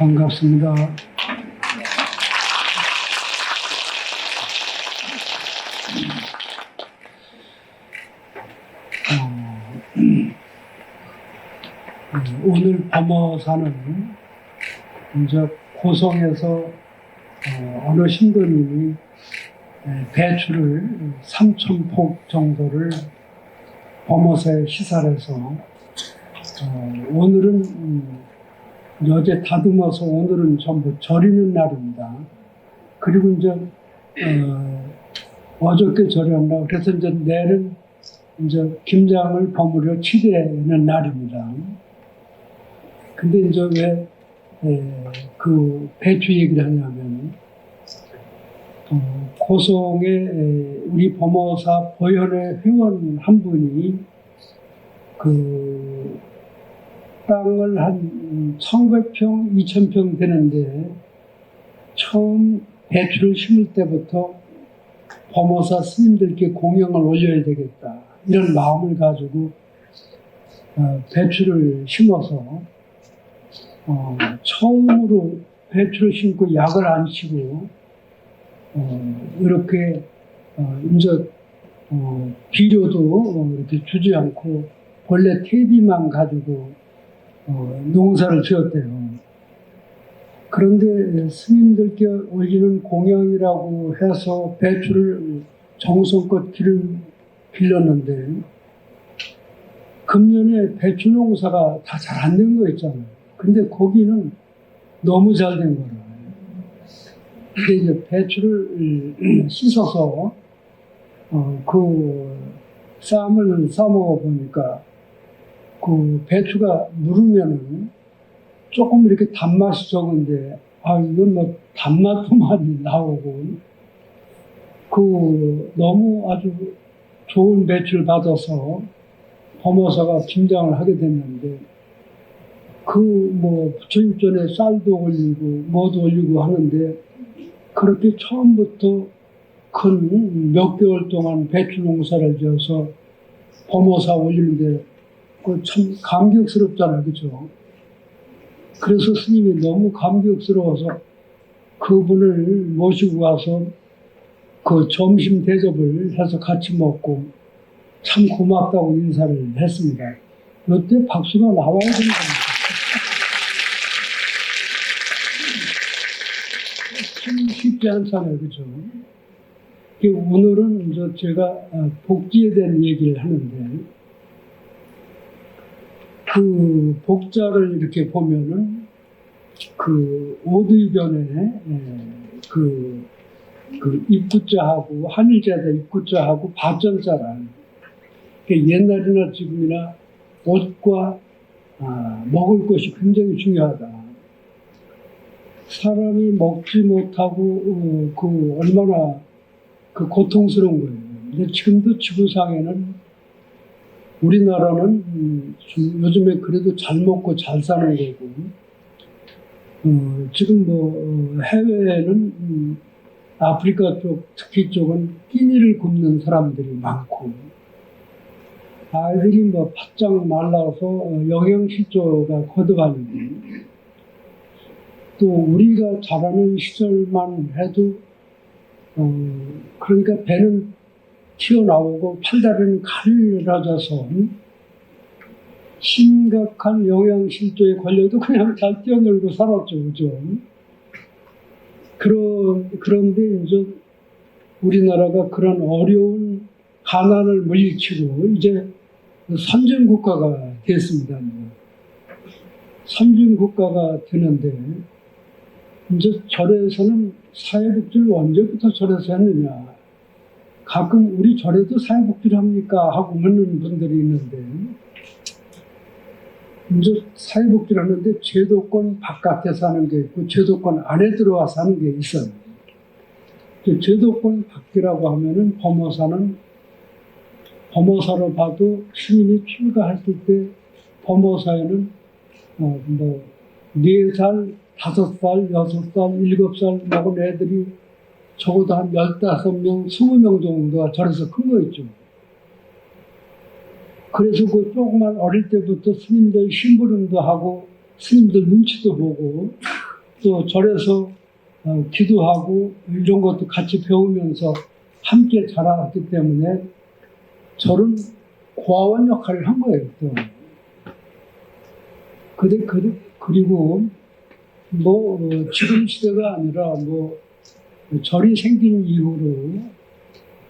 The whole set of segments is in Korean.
반갑습니다. 오늘 범어사는 이제 고성에서 어느 신도님이 배추를 3,000폭 정도를 범어사에 시살해서 오늘은 어제 다듬어서 오늘은 전부 절이는 날입니다. 그리고 이제 어저께 절였나 그래서 이제 내일은 이제 김장을 버무려 치대는 날입니다. 근데 이제 왜 그 배추 얘기를 하냐면 고성에 우리 범어사 보현회 회원 한 분이 그 땅을 한 1,900평, 2,000평 되는데 처음 배추를 심을 때부터 범어사 스님들께 공양을 올려야 되겠다 이런 마음을 가지고 배추를 심어서 처음으로 배추를 심고 약을 안 치고 이렇게 이제 비료도 이렇게 주지 않고 본래 퇴비만 가지고 농사를 지었대요. 그런데 스님들께 올리는 공양이라고 해서 배추를 정성껏 길렀는데 금년에 배추 농사가 다 잘 안 된 거 있잖아요. 근데 거기는 너무 잘 된 거예요. 근데 이제 배추를 씻어서 그 쌈을 싸먹어 보니까 그 배추가 무르면은 조금 이렇게 단맛이 적은데 이건 뭐 단맛도 많이 나오고 그 너무 아주 좋은 배추를 받아서 범어사가 김장을 하게 됐는데 그 뭐 부처님 전에 쌀도 올리고 뭐도 올리고 하는데 그렇게 처음부터 큰 몇 개월 동안 배추 농사를 지어서 범어사 올리는데 그 참 감격스럽잖아요, 그죠? 그래서 스님이 너무 감격스러워서 그분을 모시고 와서 그 점심 대접을 해서 같이 먹고 참 고맙다고 인사를 했습니다. 이때 박수가 나와야 되는 겁니다. 참 쉽지 않잖아요, 그죠? 오늘은 이제 제가 복지에 대한 얘기를 하는데 그 복자를 이렇게 보면은 그 오두변에 그 입구자하고 한일자에다 입구자하고 바전자란 옛날이나 지금이나 옷과 먹을 것이 굉장히 중요하다. 사람이 먹지 못하고 그 얼마나 그 고통스러운 거예요. 근데 지금도 지구상에는 우리나라는 요즘에 그래도 잘 먹고 잘 사는 거고 지금 뭐 해외에는 아프리카 쪽 특히 쪽은 끼니를 굶는 사람들이 많고 아이들이 뭐 바짝 말라서 영양실조가 거듭하는데 또 우리가 자라는 시절만 해도 그러니까 배는 튀어나오고 팔다리는 가늘어져서 심각한 영양실조에 걸려도 그냥 잘 뛰어놀고 살았죠, 그죠? 그런데 이제 우리나라가 그런 어려운 가난을 물리치고 이제 선진국가가 됐습니다. 선진국가가 되는데 이제 절에서는 사회복지를 언제부터 절에서 했느냐? 가끔 우리 절에도 사회복지를 합니까? 하고 묻는 분들이 있는데 이제 사회복지를 하는데 제도권 바깥에서 하는 게 있고 제도권 안에 들어와서 하는 게 있어요. 제도권 밖이라고 하면은 범어사는 범어사로 봐도 스님이 출가했을 때 범어사에는 뭐 4살, 5살, 6살, 7살 먹은 애들이 적어도 한 15명, 20명 정도가 절에서 큰 거 있죠. 그래서 그 조그만 어릴 때부터 스님들 심부름도 하고 스님들 눈치도 보고 또 절에서 기도하고 이런 것도 같이 배우면서 함께 자라왔기 때문에 절은 고아원 역할을 한 거예요. 또. 그리고 지금 시대가 아니라 절이 생긴 이후로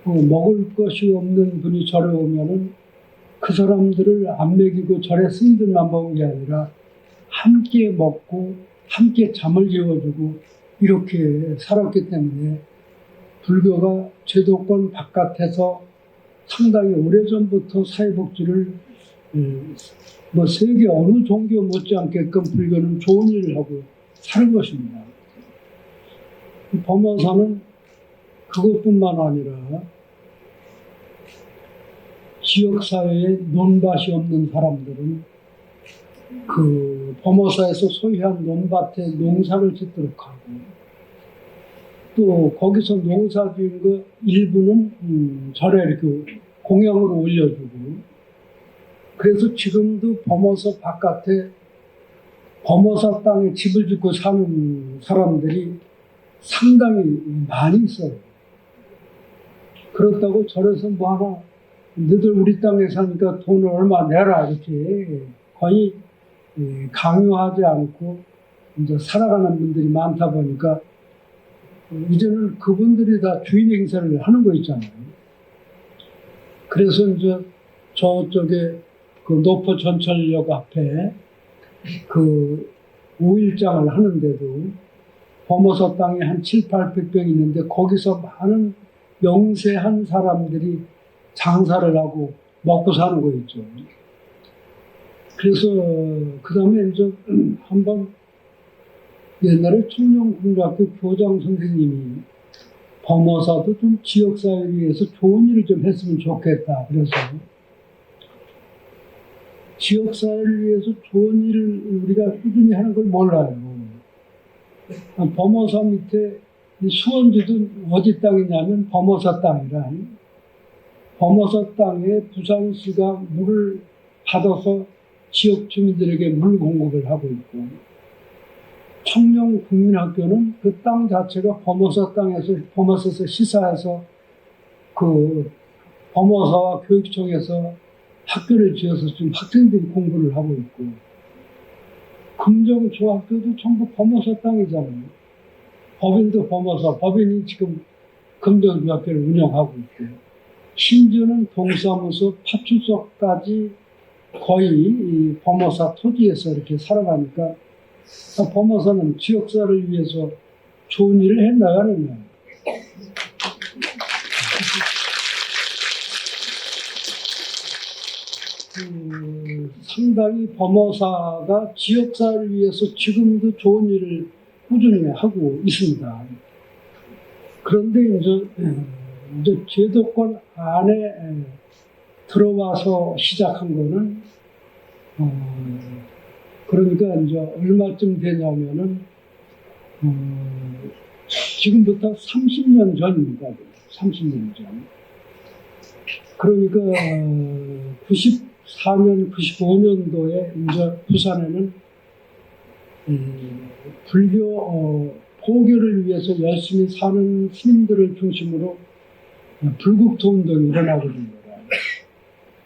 먹을 것이 없는 분이 절에 오면은 그 사람들을 안 먹이고 절에 스님들만 먹은 게 아니라 함께 먹고 함께 잠을 재워주고 이렇게 살았기 때문에 불교가 제도권 바깥에서 상당히 오래전부터 사회복지를 세계 어느 종교 못지않게끔 불교는 좋은 일을 하고 사는 것입니다. 범어사는 그것뿐만 아니라 지역사회에 논밭이 없는 사람들은 그 범어사에서 소유한 논밭에 농사를 짓도록 하고 또 거기서 농사 지은 거 일부는 절에 이렇게 공양으로 올려주고 그래서 지금도 범어사 바깥에 범어사 땅에 집을 짓고 사는 사람들이 상당히 많이 있어요. 그렇다고 절에서 하나 너희들 우리 땅에 사니까 돈을 얼마 내라 이렇게 거의 강요하지 않고 이제 살아가는 분들이 많다 보니까 이제는 그분들이 다 주인 행세를 하는 거 있잖아요. 그래서 이제 저쪽에 그 노포 전철역 앞에 그 5일장을 하는데도 범어사 땅에 한 700~800병 있는데 거기서 많은 영세한 사람들이 장사를 하고 먹고 사는 거 있죠. 그래서 그 다음에 이제 한번 옛날에 청룡군대학교 교장 선생님이 범어사도 좀 지역사회를 위해서 좋은 일을 좀 했으면 좋겠다. 그래서 지역사회를 위해서 좋은 일을 우리가 꾸준히 하는 걸 몰라요. 범어사 밑에 수원지도 어디 땅이냐면 범어사 땅이라 범어사 땅에 부산시가 물을 받아서 지역 주민들에게 물 공급을 하고 있고 청룡국민학교는 그 땅 자체가 범어사 땅에서 범어사에서 시사해서 그 범어사와 교육청에서 학교를 지어서 지금 학생들이 공부를 하고 있고 금정중학교도 전부 범어사 땅이잖아요. 법인도 범어사, 법인이 지금 금정중학교를 운영하고 있고 심지어는 동사무소, 파출소까지 거의 이 범어사 토지에서 이렇게 살아가니까 범어사는 지역사를 위해서 좋은 일을 해나가는 거예요. 상당히 범어사가 지역사를 위해서 지금도 좋은 일을 꾸준히 하고 있습니다. 그런데 이제 제도권 안에 들어와서 시작한 거는 그러니까 이제 얼마쯤 되냐면은 지금부터 30년 전입니다. 30년 전. 그러니까 94년, 95년도에 이제 부산에는 불교 포교를 위해서 열심히 사는 스님들을 중심으로 불국토 운동이 일어나게 됩니다.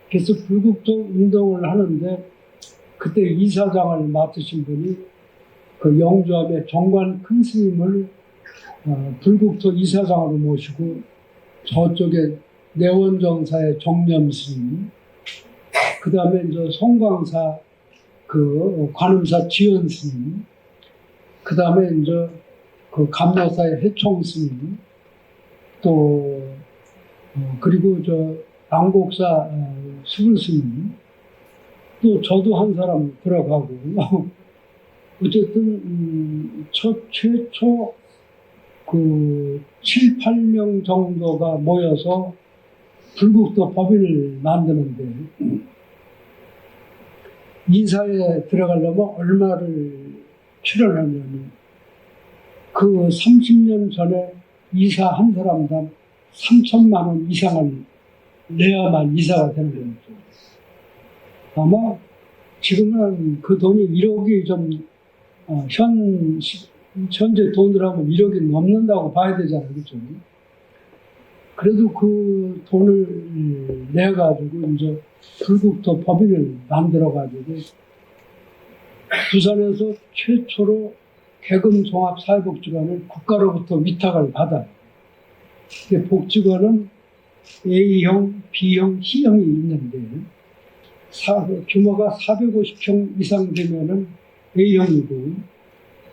그래서 불국토 운동을 하는데 그때 이사장을 맡으신 분이 그 영주함의 정관 큰 스님을 불국토 이사장으로 모시고 저쪽에 내원정사의 정념 스님, 그 다음에 이제 송광사 그 관음사 지연 스님, 그 다음에 이제 그 감로사의 해총 스님, 또 그리고 저 남곡사 수불 스님, 또 저도 한 사람 들어가고 어쨌든 최초 그 7, 8명 정도가 모여서 불국토 법인을 만드는데 이사에 들어가려면 얼마를 출연하냐면 그 30년 전에 이사 한 사람당 3천만 원 이상을 내야만 이사가 되는 거죠. 아마 지금은 그 돈이 1억이 좀 현 현재 돈으로 하면 1억이 넘는다고 봐야 되잖아요. 그죠? 그래도 그 돈을 내가지고 이제 불국토 법인을 만들어가지고 부산에서 최초로 계금 종합사회복지관을 국가로부터 위탁을 받아요. 복지관은 A형, B형, C형이 있는데 규모가 450평 이상 되면은 A형이고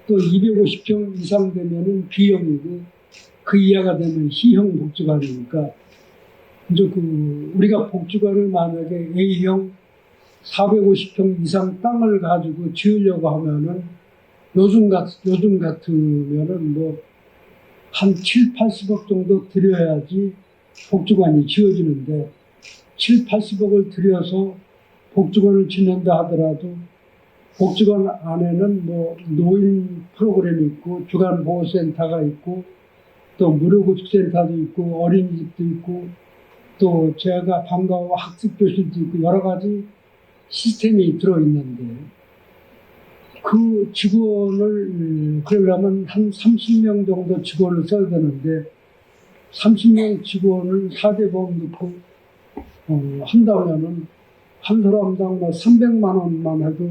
또 250평 이상 되면은 B형이고 그 이하가 되면 C형 복지관이니까 이제 우리가 복지관을 만약에 A형 450평 이상 땅을 가지고 지으려고 하면은 요즘 같으면은 뭐 한 7, 80억 정도 들여야지 복지관이 지어지는데 7, 80억을 들여서 복지관을 짓는다 하더라도 복지관 안에는 뭐 노인 프로그램이 있고 주간보호센터가 있고 또 무료급식센터도 있고 어린이집도 있고 또 제가 방과후 학습교실도 있고 여러 가지 시스템이 들어있는데 그 직원을 그러려면 한 30명 정도 직원을 써야 되는데 30명 직원을 4대 보험 넣고 한다면은 한 사람당 뭐 300만 원만 해도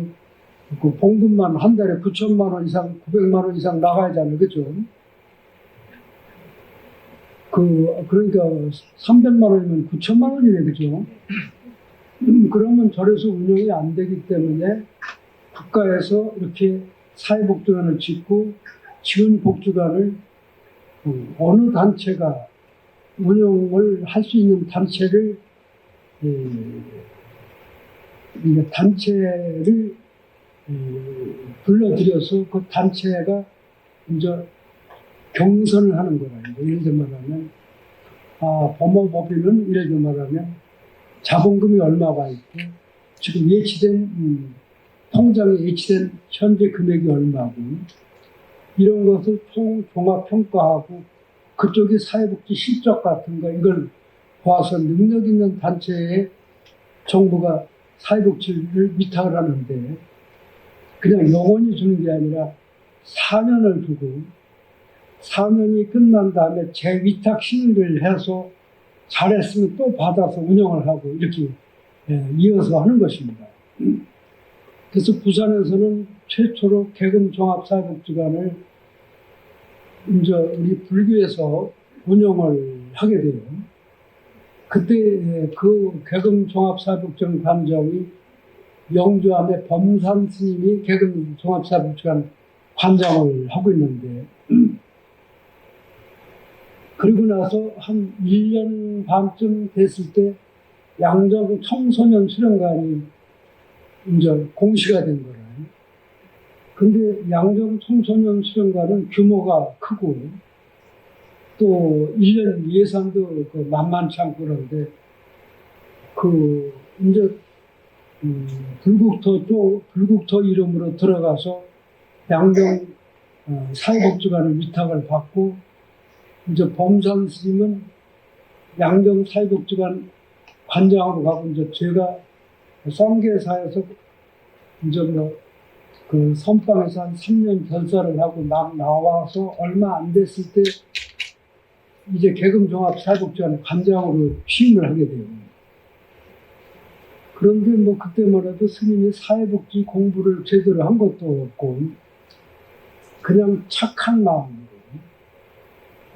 그 봉급만 한 달에 9천만 원 이상, 900만 원 이상 나가야잖아요. 그죠? 그러니까 300만 원이면 9천만 원이네. 그죠? 그러면 저래서 운영이 안 되기 때문에 국가에서 이렇게 사회복지관을 짓고 지은 복지관을 어느 단체가 운영을 할 수 있는 단체를 불러들여서 그 단체가 이제 경선을 하는 거라. 예를 들어 말하면 법무법인은 예를 들어 말하면 자본금이 얼마가 있고 지금 예치된 통장에 예치된 현재 금액이 얼마고 이런 것을 종합평가하고 그쪽이 사회복지 실적 같은 거 이걸 봐서 능력 있는 단체에 정부가 사회복지를 위탁을 하는데 그냥 영원히 주는 게 아니라 4년을 두고 4년이 끝난 다음에 재위탁 신고를 해서 잘했으면 또 받아서 운영을 하고 이렇게 이어서 하는 것입니다. 그래서 부산에서는 최초로 계금 종합사회복지관을 이제 우리 불교에서 운영을 하게 돼요. 그때 그 계금 종합사회복지관 관장이 영주암의 범산 스님이 계금 종합사회복지관 관장을 하고 있는데 그리고 나서 한 1년 반쯤 됐을 때 양정 청소년 수련관이 이제 공시가 된 거라. 근데 양정 청소년 수련관은 규모가 크고 또 1년 예산도 만만치 않고 그런데 이제 불국토 이름으로 들어가서 양정 사회복지관을 위탁을 받고 이제 범산 스님은 양정 사회복지관 관장으로 가고 이제 제가 쌍계사에서 이제 그 선방에서 한 3년 결사를 하고 막 나와서 얼마 안 됐을 때 이제 계금종합사회복지관 관장으로 취임을 하게 돼요. 그런데 뭐 그때만 해도 스님이 사회복지 공부를 제대로 한 것도 없고 그냥 착한 마음으로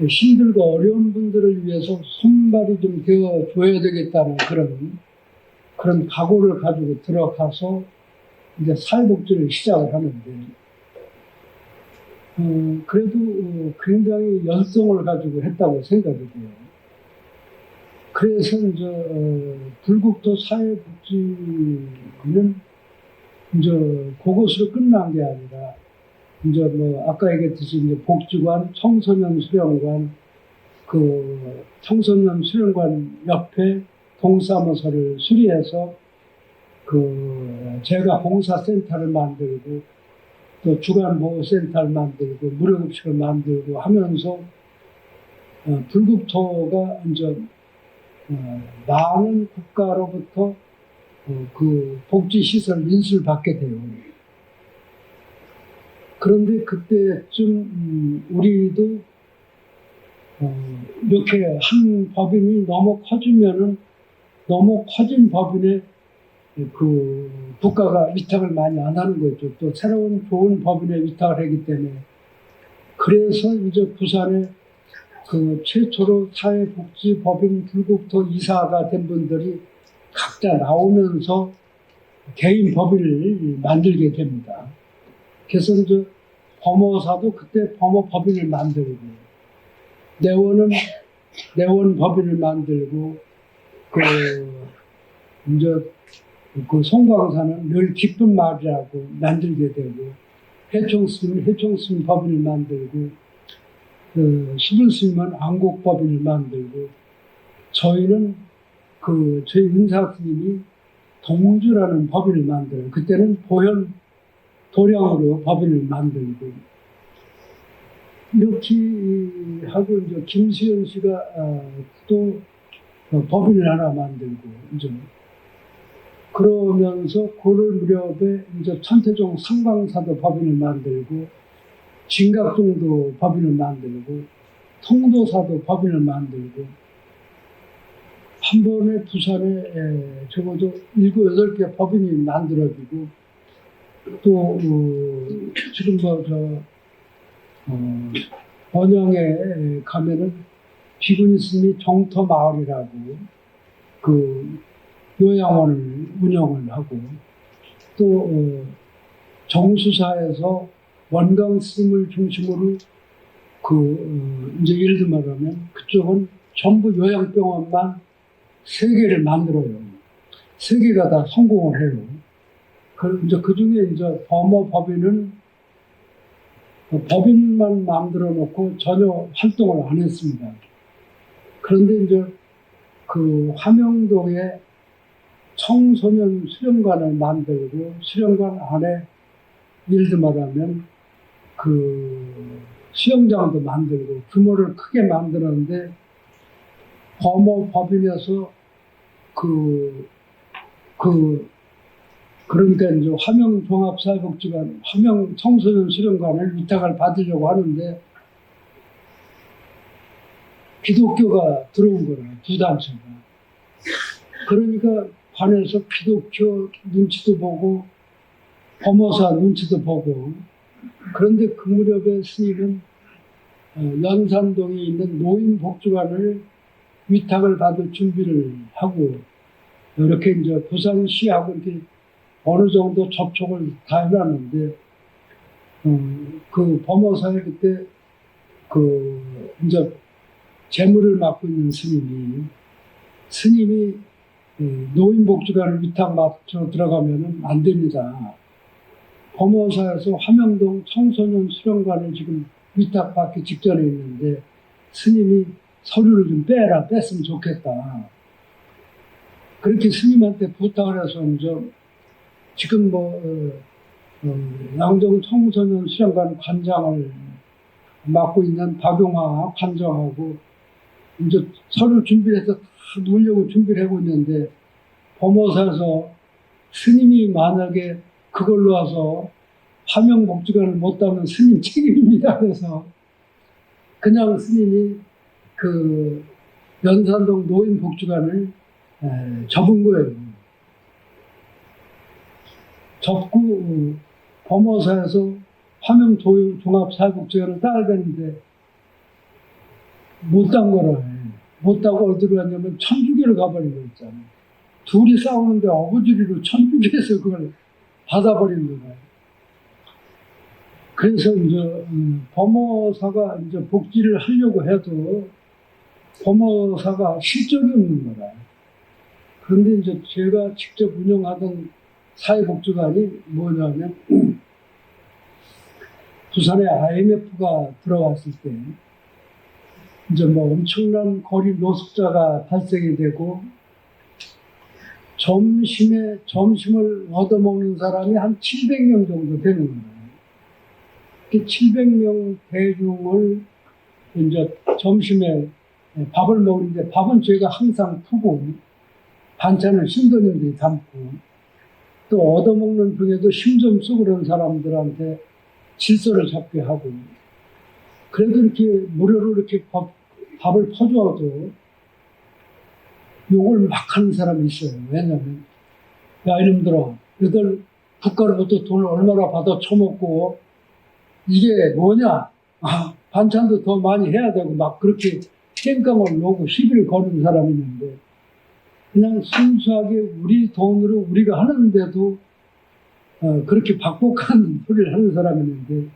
힘들고 어려운 분들을 위해서 손발이 좀 되어줘야 되겠다는 그런 각오를 가지고 들어가서 이제 사회복지를 시작을 하는데, 그래도 굉장히 열성을 가지고 했다고 생각이 돼요. 그래서 이제, 불국토 사회복지는 이제 그것으로 끝난 게 아니라, 이제 뭐, 아까 얘기했듯이 이제 복지관, 청소년 수련관, 청소년 수련관 옆에 동사무소를 수리해서 제가 봉사센터를 만들고 또 주간보호센터를 만들고 무료급식을 만들고 하면서 불국토가 이제 많은 국가로부터 복지시설 인수를 받게 돼요. 그런데 그때쯤 우리도 이렇게 한 법인이 너무 커지면은 너무 커진 법인에 그 국가가 위탁을 많이 안 하는 거죠. 또 새로운 좋은 법인에 위탁을 하기 때문에. 그래서 이제 부산에 그 최초로 사회복지법인 불국토 이사가 된 분들이 각자 나오면서 개인 법인을 만들게 됩니다. 그래서 이제 범어사도 그때 범어법인을 만들고, 내원은 내원 법인을 만들고, 이제 그 송광사는 늘 기쁜 말이라고 만들게 되고, 해총스님은 해총스님 법인을 만들고, 시불스님은 안곡법인을 만들고, 저희는 저희 은사스님이 동주라는 법인을 만들어요. 그때는 보현 도량으로 법인을 만들고, 이렇게 하고, 이제 김수현 씨가 또 법인을 하나 만들고, 이제 그러면서 고를 무렵에 이제 천태종 상광사도 법인을 만들고, 진각종도 법인을 만들고, 통도사도 법인을 만들고, 한 번에 부산에 적어도 7, 8개 법인이 만들어지고, 또 지금 번영에 가면은 비구니 스님이 정터마을이라고 그 요양원을 운영을 하고, 또 정수사에서 원강 스님을 중심으로 이제 예를 들면 그쪽은 전부 요양병원만 3개를 만들어요. 3개가 다 성공을 해요. 이제 그 중에 이제 범어법인은 법인만 만들어 놓고 전혀 활동을 안 했습니다. 그런데 이제 그 화명동에 청소년 수련관을 만들고, 수련관 안에 예를 들면 수영장도 만들고 규모를 크게 만들었는데, 범어법인에서 그러니까 이제 화명종합사회복지관, 화명 청소년 수련관을 위탁을 받으려고 하는데 기독교가 들어온 거예요. 두 단체가. 그러니까 관에서 기독교 눈치도 보고 범어사 눈치도 보고, 그런데 그 무렵에 스님은 연산동에 있는 노인복지관을 위탁을 받을 준비를 하고, 이렇게 이제 부산시하고 이렇게 어느 정도 접촉을 다 해놨는데, 그 범어사에 그때 이제 재물을 맡고 있는 스님이 노인복지관을 위탁 맡아 들어가면은 안 됩니다. 범어사에서 화명동 청소년 수련관을 지금 위탁받기 직전에 있는데 스님이 서류를 좀 뺐으면 좋겠다. 그렇게 스님한테 부탁을 해서 이제 지금 양정 청소년 수련관 관장을 맡고 있는 박용화 관장하고 이제 서류 준비해서 다 놓으려고 준비를 하고 있는데, 범어사에서 스님이 만약에 그걸로 와서 화명복지관을 못 따면 스님 책임입니다. 그래서 그냥 스님이 연산동 노인복지관을 접은 거예요. 접고 범어사에서 화명종합사회복지관을 따야 되는데 못 딴 거라. 못 따고 어디로 갔냐면 천주교를 가버린 거 있잖아요. 둘이 싸우는데 어부지리로 천주교에서 그걸 받아버린 거예요. 그래서 이제 범어사가 이제 복지를 하려고 해도 범어사가 실적이 없는 거라. 그런데 이제 제가 직접 운영하던 사회복지관이 뭐냐면 부산에 IMF가 들어왔을 때 이제 엄청난 거리 노숙자가 발생이 되고, 점심을 얻어먹는 사람이 한 700명 정도 되는 거예요. 그 700명 대중을 이제 점심에 밥을 먹는데, 밥은 저희가 항상 푸고 반찬을 신도님들이 담고, 또 얻어먹는 중에도 힘 좀 쓰고 그런 사람들한테 질서를 잡게 하고, 그래도 이렇게 무료로 이렇게 밥을 퍼주어도 욕을 막 하는 사람이 있어요. 왜냐면, 야, 이놈들아, 너희들 국가로부터 돈을 얼마나 받아 처먹고, 이게 뭐냐? 아, 반찬도 더 많이 해야 되고, 막 그렇게 땡깡을 놓고 시비를 거는 사람이 있는데, 그냥 순수하게 우리 돈으로 우리가 하는데도 그렇게 박복한 소리를 하는 사람이 있는데,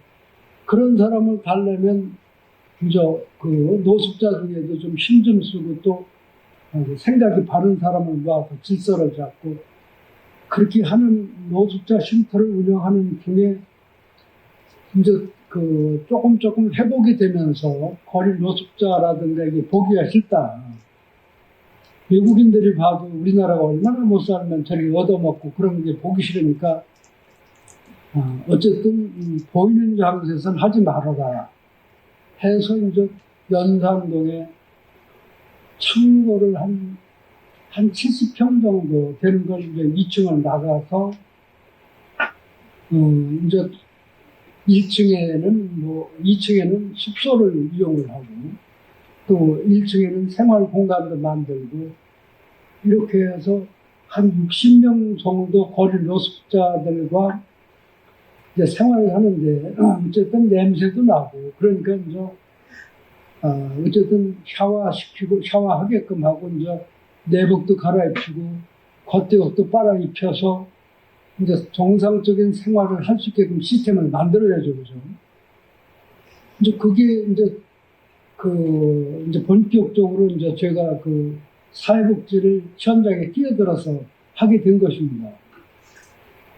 그런 사람을 달래면 이제 그 노숙자 중에도 좀 힘 좀 쓰고 또 생각이 바른 사람을 모아서 질서를 잡고 그렇게 하는 노숙자 쉼터를 운영하는 중에 이제 그 조금 회복이 되면서 거리 노숙자라든가 이게 보기가 싫다. 외국인들이 봐도 우리나라가 얼마나 못 살면 저렇게 얻어먹고 그런 게 보기 싫으니까 어쨌든 보이는 장소에서는 하지 말아라 해서 이제 연산동에 층고를 한 70평 정도 되는 걸 이제 2층을 나가서 이제 2층에는 숙소를 이용을 하고 또 1층에는 생활 공간도 만들고 이렇게 해서 한 60명 정도 거리 노숙자들과 이제 생활을 하는데 어쨌든 냄새도 나고 그러니까 이제 어쨌든 샤워하게끔 하고 이제 내복도 갈아입히고 겉옷도 빨아입혀서 이제 정상적인 생활을 할 수 있게끔 시스템을 만들어야죠, 그죠? 이제 그게 이제 이제 본격적으로 이제 제가 그 사회복지를 현장에 뛰어들어서 하게 된 것입니다.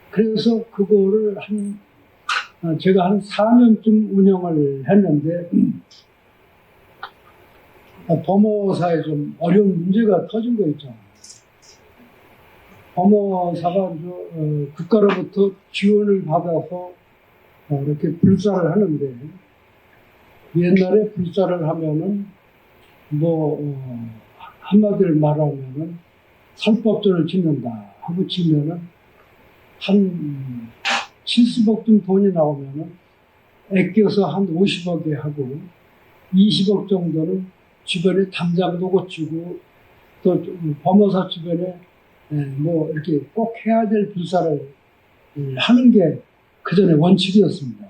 그래서 그거를 제가 한 4년쯤 운영을 했는데, 범어사에 좀 어려운 문제가 터진 거 있잖아요. 범어사가 국가로부터 지원을 받아서 이렇게 불사를 하는데, 옛날에 불사를 하면은, 한마디를 말하면은, 설법전을 짓는다 하고 치면은, 한 70억쯤 돈이 나오면은, 아껴서 한 50억에 하고, 20억 정도는 주변에 담장도 고치고, 또 범어사 주변에 이렇게 꼭 해야 될 불사를 하는 게 그 전에 원칙이었습니다.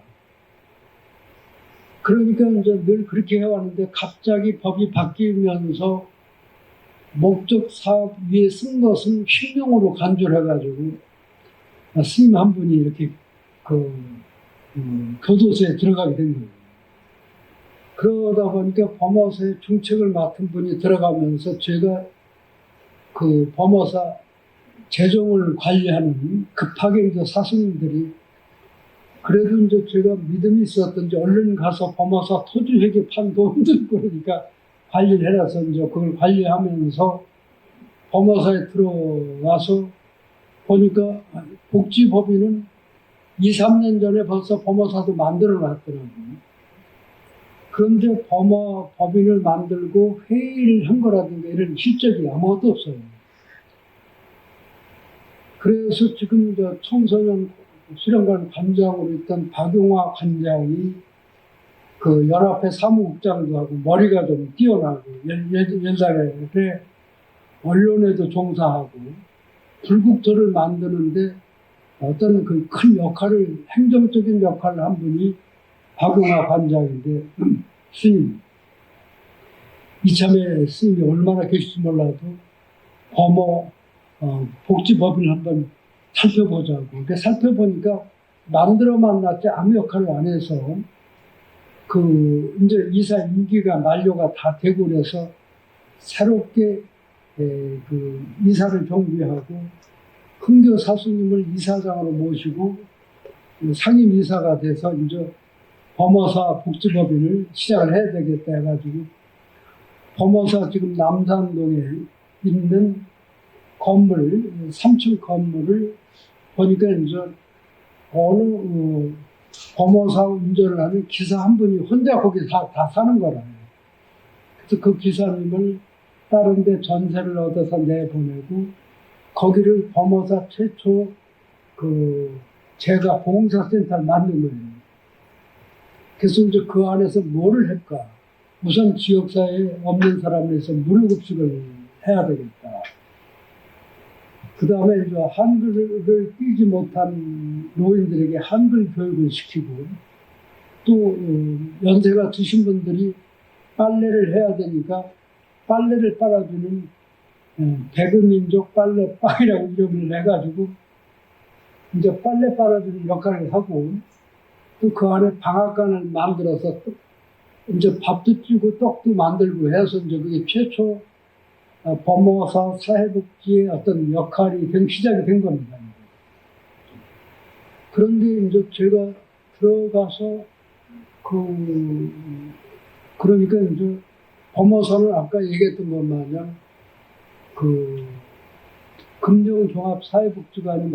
그러니까 이제 늘 그렇게 해왔는데 갑자기 법이 바뀌면서 목적 사업 위에 쓴 것은 실명으로 간주를 해가지고 스님 한 분이 이렇게 교도소에 들어가게 된 거예요. 그러다 보니까 범어사의 중책을 맡은 분이 들어가면서 제가 그 범어사 재정을 관리하는 급하게 이제 사수님들이 그래도 이제 제가 믿음이 있었던지 얼른 가서 범어사 토지회계 판 돈들 그러니까 관리를 해놔서 이제 그걸 관리하면서 범어사에 들어와서 보니까 복지법인은 2, 3년 전에 벌써 범어사도 만들어 놨더라고요. 그런데 법인을 만들고 회의를 한 거라든가 이런 실적이 아무것도 없어요. 그래서 지금 청소년 수련관 관장으로 있던 박용화 관장이 그 연합회 사무국장도 하고 머리가 좀 뛰어나고 옛날에 언론에도 종사하고 불국토를 만드는데 어떤 그 큰 역할을 행정적인 역할을 한 분이 박용화 관장인데 스님 이참에 스님이 얼마나 계실지 몰라도 범어 복지법인을 한번 살펴보자고. 그러니까 살펴보니까 만들어만 놨지 아무 역할을 안 해서 이제 이사 임기가 만료가 다 되고 그래서 새롭게 이사를 정비하고 흥교 사수님을 이사장으로 모시고 상임 이사가 돼서 이제 범어사 복지법인을 시작을 해야 되겠다 해가지고 범어사 지금 남산동에 있는 건물, 3층 건물을 보니까 이제 어느 범어사 운전을 하는 기사 한 분이 혼자 거기 다 사는 거라요. 그래서 그 기사님을 다른 데 전세를 얻어서 내보내고 거기를 범어사 최초 제가 봉사센터를 만든 거예요. 그래서 이제 그 안에서 뭐를 할까? 우선 지역사회에 없는 사람에서 무료급식을 해야 되겠다. 그 다음에 이제 한글을 띄지 못한 노인들에게 한글 교육을 시키고, 또 연세가 드신 분들이 빨래를 해야 되니까 빨래를 빨아주는 배그민족 빨래빵이라고 이름을 내가지고 이제 빨래 빨아주는 역할을 하고, 또 그 안에 방앗간을 만들어서 또 이제 밥도 찌고 떡도 만들고 해서 이제 그게 최초 범어사 사회복지의 어떤 역할이 시작이 된 겁니다. 그런데 이제 제가 들어가서 그러니까 이제 범어사는 아까 얘기했던 것 마냥 금정종합사회복지관이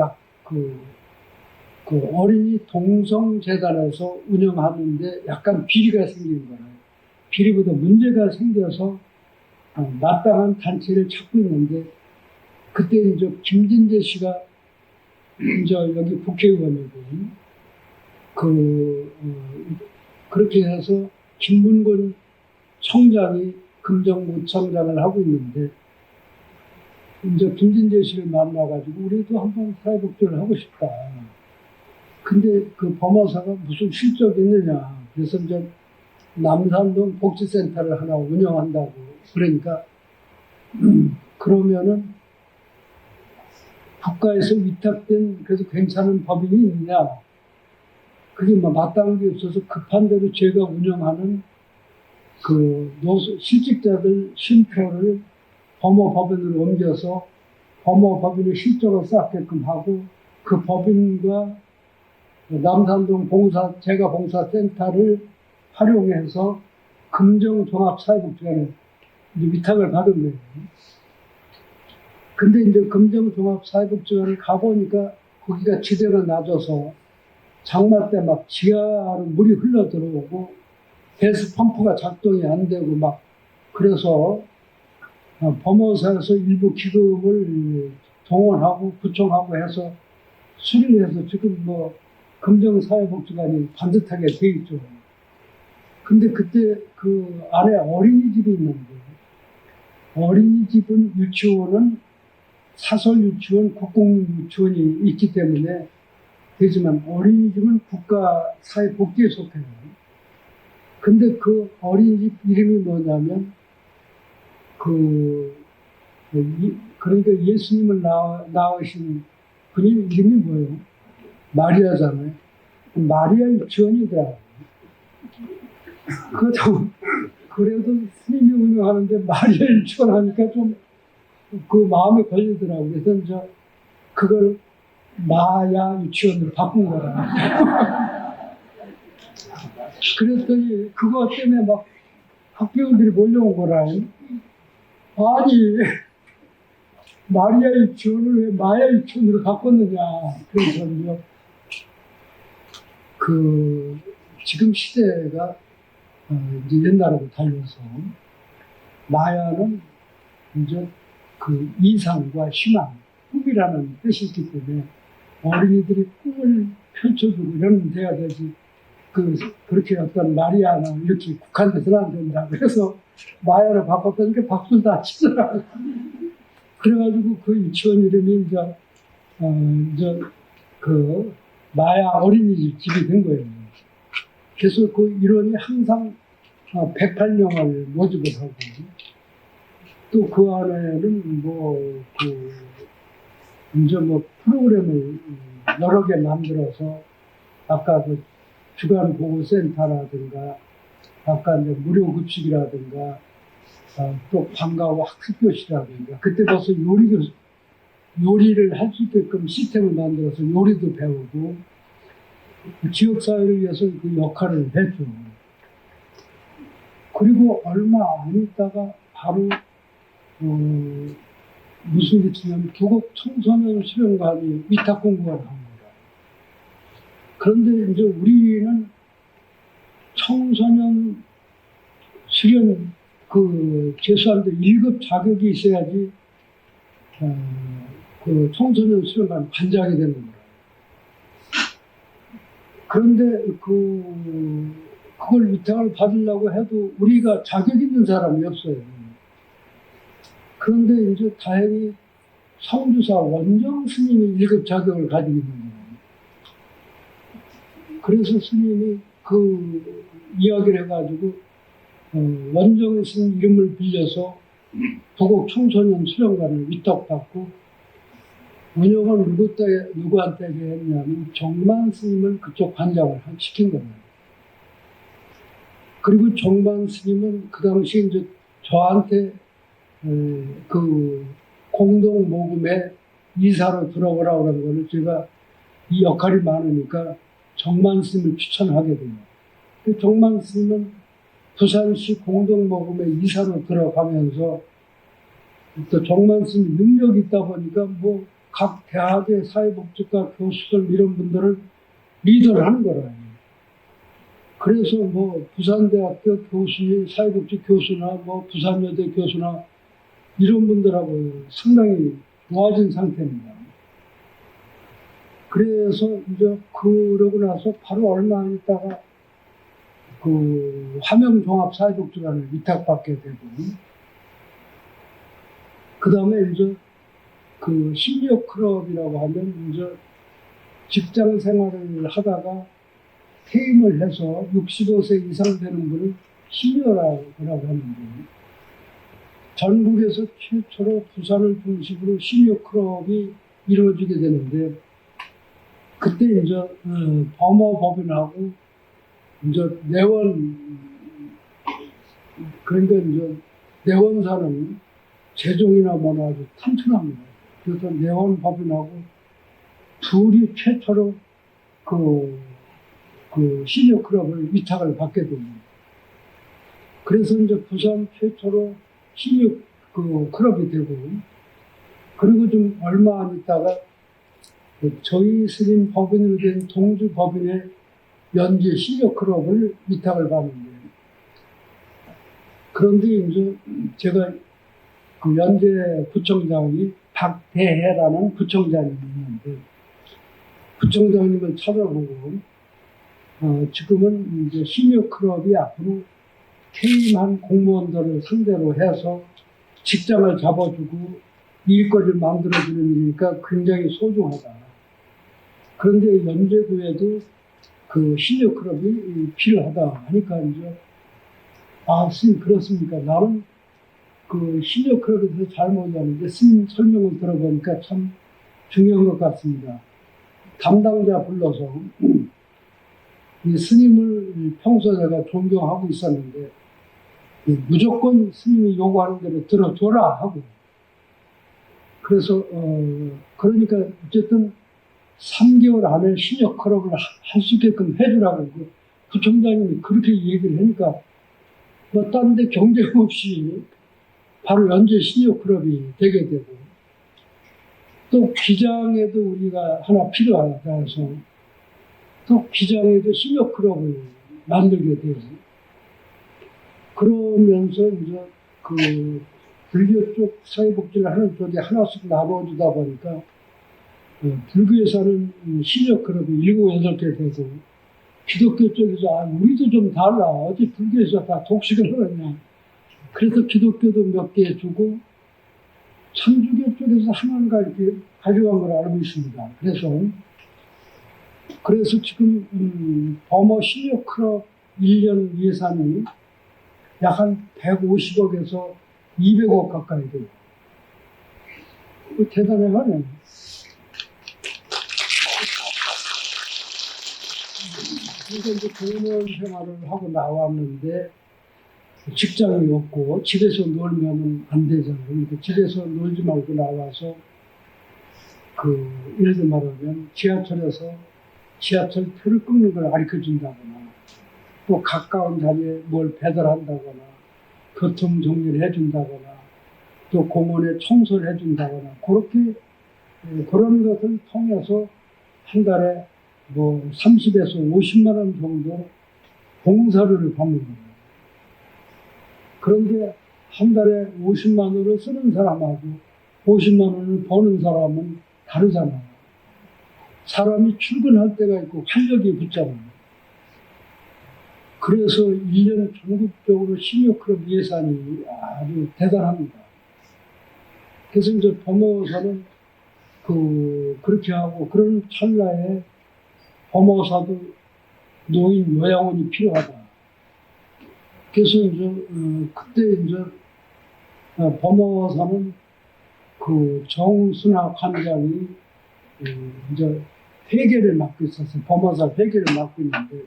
그 어린이 동성재단에서 운영하는데 약간 비리가 생긴 거예요. 비리보다 문제가 생겨서 마땅한 단체를 찾고 있는데, 그때 이제 김진재 씨가 이제 여기 국회의원이고, 그렇게 해서 김문곤 청장이 금정구청장을 하고 있는데, 이제 김진재 씨를 만나가지고 우리도 한번 사회복지를 하고 싶다. 근데 그 범어사가 무슨 실적이 있느냐. 그래서 이제 남산동 복지센터를 하나 운영한다고. 그러니까, 그러면은 국가에서 위탁된 그래도 괜찮은 법인이 있느냐. 그게 뭐 마땅한 게 없어서 급한 대로 제가 운영하는 실직자들 쉼표를 범어법인으로 옮겨서 범어법인의 실적을 쌓게끔 하고, 그 법인과 남산동 재가봉사센터를 활용해서 금정종합사회복지관에 위탁을 받은 거예요. 근데 이제 금정종합사회복지관을 가보니까 거기가 지대가 낮아서 장마 때 막 지하로 물이 흘러 들어오고 배수 펌프가 작동이 안 되고 막 그래서 범어사에서 일부 기금을 동원하고 구청하고 해서 수리를 해서 지금 뭐 금정사회복지관이 반듯하게 돼 있죠. 근데 그때 그 안에 어린이집이 있는데, 어린이집은 유치원은 사설 유치원, 국공 유치원이 있기 때문에 되지만 어린이집은 국가사회복지에 속해요. 근데 그 어린이집 이름이 뭐냐면 그러니까 예수님을 낳으신 분이 이름이 뭐예요? 마리아잖아요. 마리아 유치원이더라고요. 그래도 스님이 운영하는데 마리아 유치원 하니까 좀 그 마음에 걸리더라고요. 그래서 이제 그걸 마야 유치원으로 바꾼 거라. 그랬더니 그거 때문에 막 학부형들이 몰려온 거라. 아니, 마리아 유치원을 왜 마야 유치원으로 바꿨느냐. 그래서 이제 지금 시대가 이제 옛날하고 달려서 마야는 이제 이상과 희망, 꿈이라는 뜻이 있기 때문에 어린이들이 꿈을 펼쳐주고 이러면 돼야 되지. 그렇게 어떤 마리아나 이렇게 국한돼서는 안 된다. 그래서 마야를 바꿨다니까 박수를 다 치더라고요. 그래가지고 그 유치원 이름이 이제 마야 어린이집이 된 거예요. 그래서 그 일원이 항상 108명을 모집을 하고, 또 그 안에는 이제 프로그램을 여러 개 만들어서, 아까 주간 보호센터라든가, 아까 이제 무료급식이라든가, 또 방과후 학습교실이라든가, 그때 벌써 요리를 할 수 있게끔 시스템을 만들어서 요리도 배우고, 지역사회를 위해서 그 역할을 했죠. 그리고 얼마 안 있다가 바로 무슨 일이냐면 부곡 청소년 수련관이 위탁 공고를 한 거다. 그런데 이제 우리는 청소년 수련 재수하는데 1급 자격이 있어야지 청소년 수련관 관장이 되는 거예요. 그런데 그 그걸 위탁을 받으려고 해도 우리가 자격 있는 사람이 없어요. 그런데 이제 다행히 성주사 원정 스님이 1급 자격을 가지고 있는 거예요. 그래서 스님이 그 이야기를 해가지고 원정 스님 이름을 빌려서 도곡 청소년 수련관을 위탁받고 운영을 누구한테 했냐면 정만 스님을 그쪽 관장을 시킨 거예요. 그리고 정만 스님은 그 당시 이제 저한테 그 공동 모금에 이사로 들어오라고 그런 거를 제가 이 역할이 많으니까 정만 스님을 추천하게 돼요. 그 정만 스님은 부산시 공동 모금에 이사로 들어가면서 또 정만 스님 능력이 있다 보니까 뭐 각 대학의 사회복지과 교수들 이런 분들을 리더를 하는 거라요. 그래서 뭐 부산대학교 교수, 사회복지 교수나 뭐 부산여대 교수나 이런 분들하고 상당히 좋아진 상태입니다. 그래서 이제 그러고 나서 바로 얼마 안 있다가 그 화명종합사회복지관을 위탁받게 되고, 그 다음에 이제 그 시니어 클럽이라고 하면 이제 직장 생활을 하다가 퇴임을 해서 65세 이상 되는 분을 시니어라고 하는데, 전국에서 최초로 부산을 중심으로 시니어 클럽이 이루어지게 되는데, 그때 이제 범어법인하고 이제 내원, 그러니까 이제 내원사는 재종이나 뭐나 아주 튼튼합니다. 그래서 내원법인하고 둘이 최초로 그 시니어 클럽을 위탁을 받게 됩니다. 그래서 이제 부산 최초로 시니어 그 클럽이 되고, 그리고 좀 얼마 안 있다가 저희 스님 법인으로 된 동주 법인의 연재 시니어 클럽을 위탁을 받는데, 그런데 이제 제가 그 연재 부총장이 박대해라는 부총장님이 있는데, 부총장님을 찾아보고 지금은 이제 시니어 클럽이 앞으로 퇴임한 공무원들을 상대로 해서 직장을 잡아주고 일거리를 만들어주는 일이니까 굉장히 소중하다. 그런데 연제구에도 그 시니어 클럽이 필요하다 하니까 이제, 아, 스님 그렇습니까? 나는 그 시니어 클럽에 대해서 잘 모르겠는데 스님 설명을 들어보니까 참 중요한 것 같습니다. 담당자 불러서 이 스님을 평소에 내가 존경하고 있었는데 무조건 스님이 요구하는 대로 들어줘라 하고, 그래서 그러니까 어쨌든 3개월 안에 시니어 클럽을 할 수 있게끔 해주라고 그 부총장님이 그렇게 얘기를 하니까 뭐 딴 데 경쟁 없이 바로 연재 시니어 클럽이 되게 되고, 또 기장에도 우리가 하나 필요하다 해서 또 기장에도 시니어 클럽을 만들게 되고, 그러면서 이제 그 불교 쪽 사회복지를 하는 쪽에 하나씩 나눠주다 보니까 불교에서는 시니어 클럽이 7, 8개 되고, 기독교 쪽에서 우리도 좀 달라. 어디 불교에서 다 독식을 하느냐. 그래서 기독교도 몇 개 주고, 천주교 쪽에서 하나인가 이렇게 가져간 걸 알고 있습니다. 그래서 지금 범어 시니어 클럽 1년 예산이 약 한 150억에서 200억 가까이 돼요. 대단해가네. 그래서 이제 공무원 생활을 하고 나왔는데 직장이 없고 집에서 놀면 안 되잖아요. 그러니까 집에서 놀지 말고 나와서 예를 들어 말하면 지하철에서 지하철 표를 끊는 걸 가르쳐 준다거나, 또 가까운 자리에 뭘 배달한다거나, 교통 정리를 해준다거나, 또 공원에 청소를 해준다거나, 그런 것을 통해서 한 달에 뭐 30에서 50만 원 정도 봉사료를 받는 거예요. 그런데 한 달에 50만 원을 쓰는 사람하고 50만 원을 버는 사람은 다르잖아요. 사람이 출근할 때가 있고 활력이 붙잖아요. 그래서 1년 전국적으로 시니어클럽 예산이 아주 대단합니다. 그래서 이제 범어사는 그렇게 하고, 그런 찰나에 범어사도 노인 요양원이 필요하다. 그래서 이제, 그때 이제, 범어사는 정순학 관장이 이제 회계를 맡고 있어서 범어사 회계를 맡고 있는데,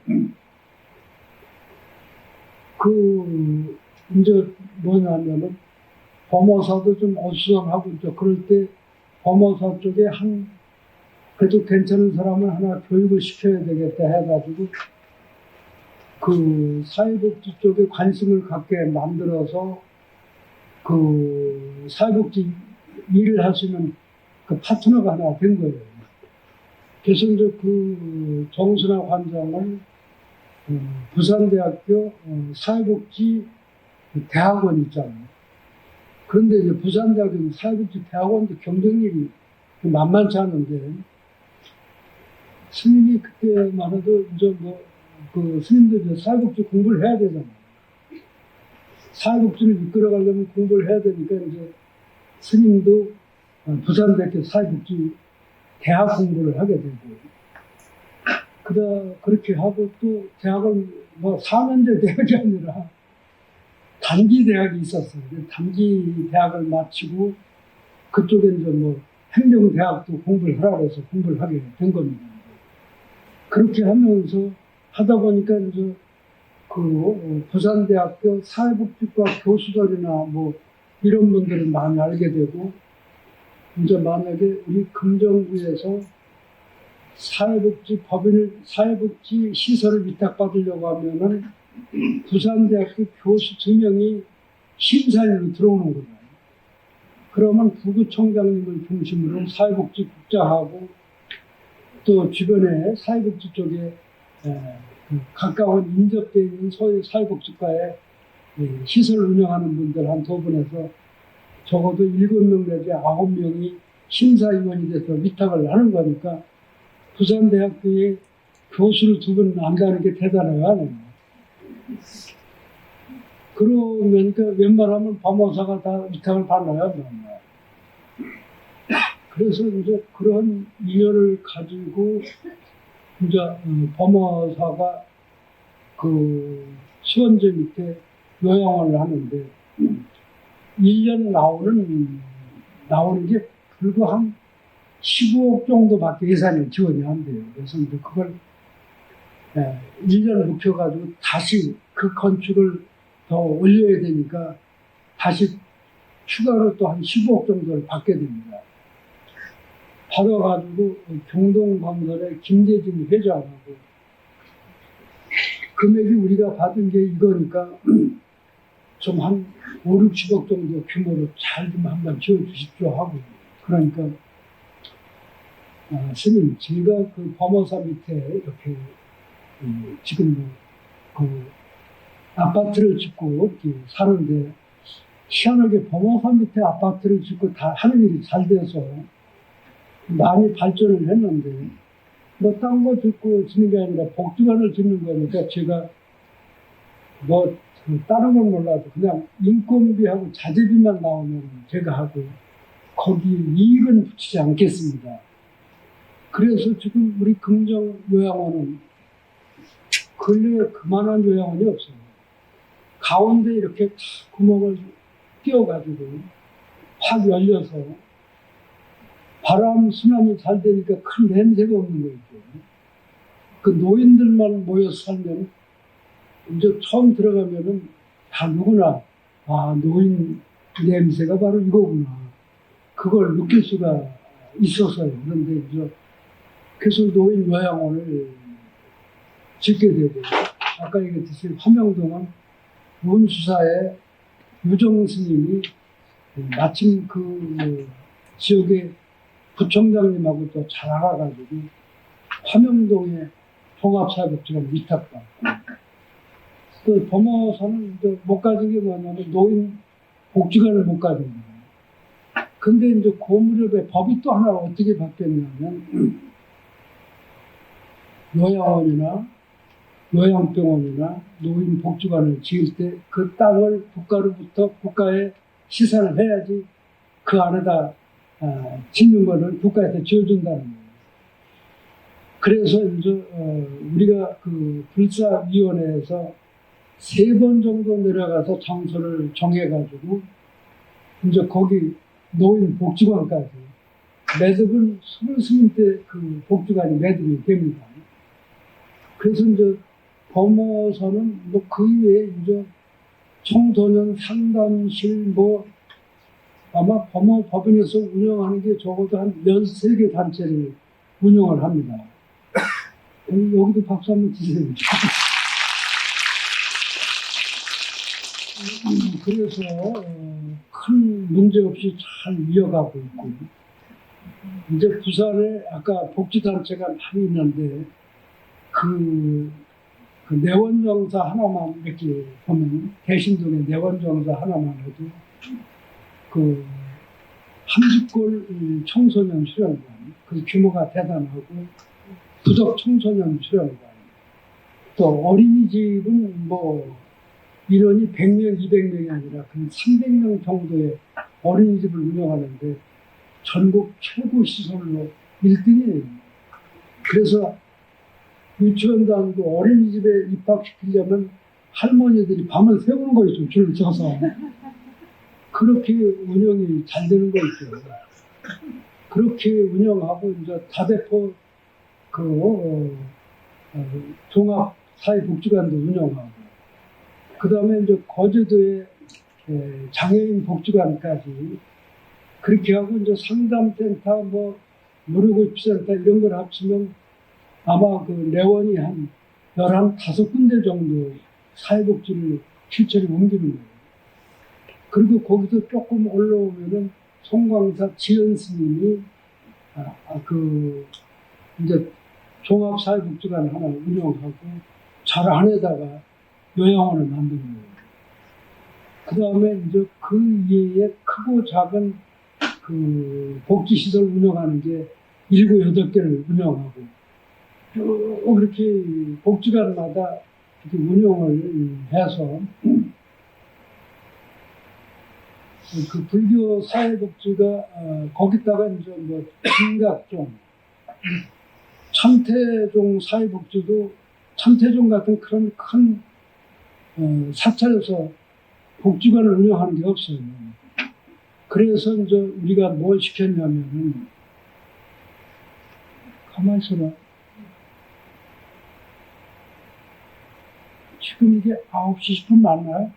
이제 뭐냐면은, 범어사도 좀 어수선하고, 이제 그럴 때 범어사 쪽에 그래도 괜찮은 사람을 하나 교육을 시켜야 되겠다 해가지고, 사회복지 쪽에 관심을 갖게 만들어서, 사회복지 일을 할 수 있는 파트너가 하나 된 거예요. 그래서 이제 정순아 관장을 부산대학교 사회복지 대학원 있잖아요. 그런데 이제 부산대학교 사회복지 대학원도 경쟁력이 만만치 않은데, 스님이 그때만 해도 이제 스님들 이제 사회복지 공부를 해야 되잖아요. 사회복지를 이끌어가려면 공부를 해야 되니까 이제 스님도 부산대학교 사회복지 대학 공부를 하게 되고, 그렇게 하고 또 대학은 4년제 대학이 아니라 단기 대학이 있었어요. 단기 대학을 마치고 그쪽에 이제 행정대학도 공부를 하라고 해서 공부를 하게 된 겁니다. 그렇게 하면서 하다 보니까 이제 부산대학교 사회복지과 교수들이나 이런 분들을 많이 알게 되고, 이제 만약에 우리 금정구에서 사회복지 시설을 위탁받으려고 하면은 부산대학교 교수 2명이 심사위원으로 들어오는 거예요. 그러면 부구청장님을 중심으로 사회복지국장하고 또 주변에 사회복지 쪽에 가까운 인접되어 있는 소위 사회복지과에 시설 운영하는 분들 한 2분에서 적어도 7명 내지 9명이 심사위원이 돼서 위탁을 하는 거니까 부산대학교에 교수를 2분 안다는 게 대단해요. 그러니까 웬만하면 범어사가 다 위탁을 받나요? 그래서 이제 그런 인연을 가지고 이제 범어사가 수원제 밑에 요양원을 하는데 1년 나오는 게 불과 한 15억 정도밖에 예산이 지원이 안 돼요. 그래서 이제 그걸 1년을 묵혀가지고 다시 그 건축을 더 올려야 되니까 다시 추가로 또 한 15억 정도를 받게 됩니다. 받아가지고 경동건설의 김대중 회장하고 금액이 우리가 받은 게 이거니까 좀 한 5, 60억 정도 규모로 잘 좀 한번 지어주십시오 하고, 그러니까 스님, 제가 범어사 밑에 이렇게 지금 아파트를 짓고 이렇게 사는데, 희한하게 범어사 밑에 아파트를 짓고 다 하는 일이 잘 돼서 많이 발전을 했는데, 딴 거 짓고 짓는 게 아니라 복지관을 짓는 거니까 제가 다른 건 몰라도 그냥 인건비하고 자재비만 나오면 제가 하고 거기 이익은 붙이지 않겠습니다. 그래서 지금 우리 금정 요양원은 근래에 그만한 요양원이 없어요. 가운데 이렇게 구멍을 띄워가지고 확 열려서 바람 순환이 잘 되니까 큰 냄새가 없는 거죠. 그 노인들만 모여서 살면 이제 처음 들어가면은 다 누구나 노인 냄새가 바로 이거구나, 그걸 느낄 수가 있었어요. 그런데 이제 그래서 노인 요양원을 짓게 되고, 아까 얘기했듯이 화명동은 문수사에 유정 스님이 마침 지역의 부총장님하고 또 잘 알아가지고 화명동에 종합사회복지관 위탁받고, 또 범어사는 이제 못 가진 게 뭐냐면 노인 복지관을 못 가진 거예요. 근데 이제 그 무렵에 법이 또 하나 어떻게 바뀌었냐면 요양원이나 요양병원이나 노인복지관을 지을 때 그 땅을 국가로부터 국가에 시산을 해야지 그 안에다 짓는 거를 국가에서 지어준다는 거예요. 그래서 이제 우리가 그 불사위원회에서 3번 정도 내려가서 장소를 정해가지고 이제 거기 노인복지관까지 매듭은 20대 그 복지관이 매듭이 됩니다. 그래서 이제 범어서는 뭐 그 외에 이제 청소년 상담실 뭐 아마 법인에서 운영하는 게 적어도 한 13개 단체를 운영을 합니다. 여기도 박수 한번 주세요. 그래서 큰 문제 없이 잘 이어가고 있고, 이제 부산에 아까 복지단체가 많이 있는데 그 내원정사 하나만 이렇게 보면 대신동의 내원정사 하나만 해도 그 30골 청소년 수련관 그 규모가 대단하고 부적 청소년 수련관 또 어린이집은 뭐 인원이 100명, 200명이 아니라 그 300명 정도의 어린이집을 운영하는데 전국 최고 시설로 1등이에요. 그래서 유치원단도 어린이집에 입학시키려면 할머니들이 밤을 새우는 거 있죠. 줄을 서서. 그렇게 운영이 잘 되는 거 있죠. 그렇게 운영하고 이제 다대포 종합사회복지관도 운영하고 그 다음에 이제 거제도에 장애인 복지관까지 그렇게 하고 이제 상담센터 뭐 무료급식센터 이런 걸 합치면 아마 그 내원이 한 15군데 정도 사회복지를 실제로 옮기는 거예요. 그리고 거기서 조금 올라오면은 송광사 지연 스님이 이제 종합사회복지관 하나 운영하고 잘 안에다가 요양원을 만드는 거예요. 그 다음에 이제 그 위에 크고 작은 그 복지시설 운영하는 게 7, 8개를 운영하고 쭉 그렇게 복지관마다 이렇게 운영을 해서 그 불교 사회복지가 거기다가 이제 뭐 진각종, 참태종 사회복지도 참태종 같은 그런 큰 사찰에서 복지관을 운영하는 게 없어요. 그래서 이제 우리가 뭘 시켰냐면은 가만히 있어라. 지금 이게 9시 10분 맞나요?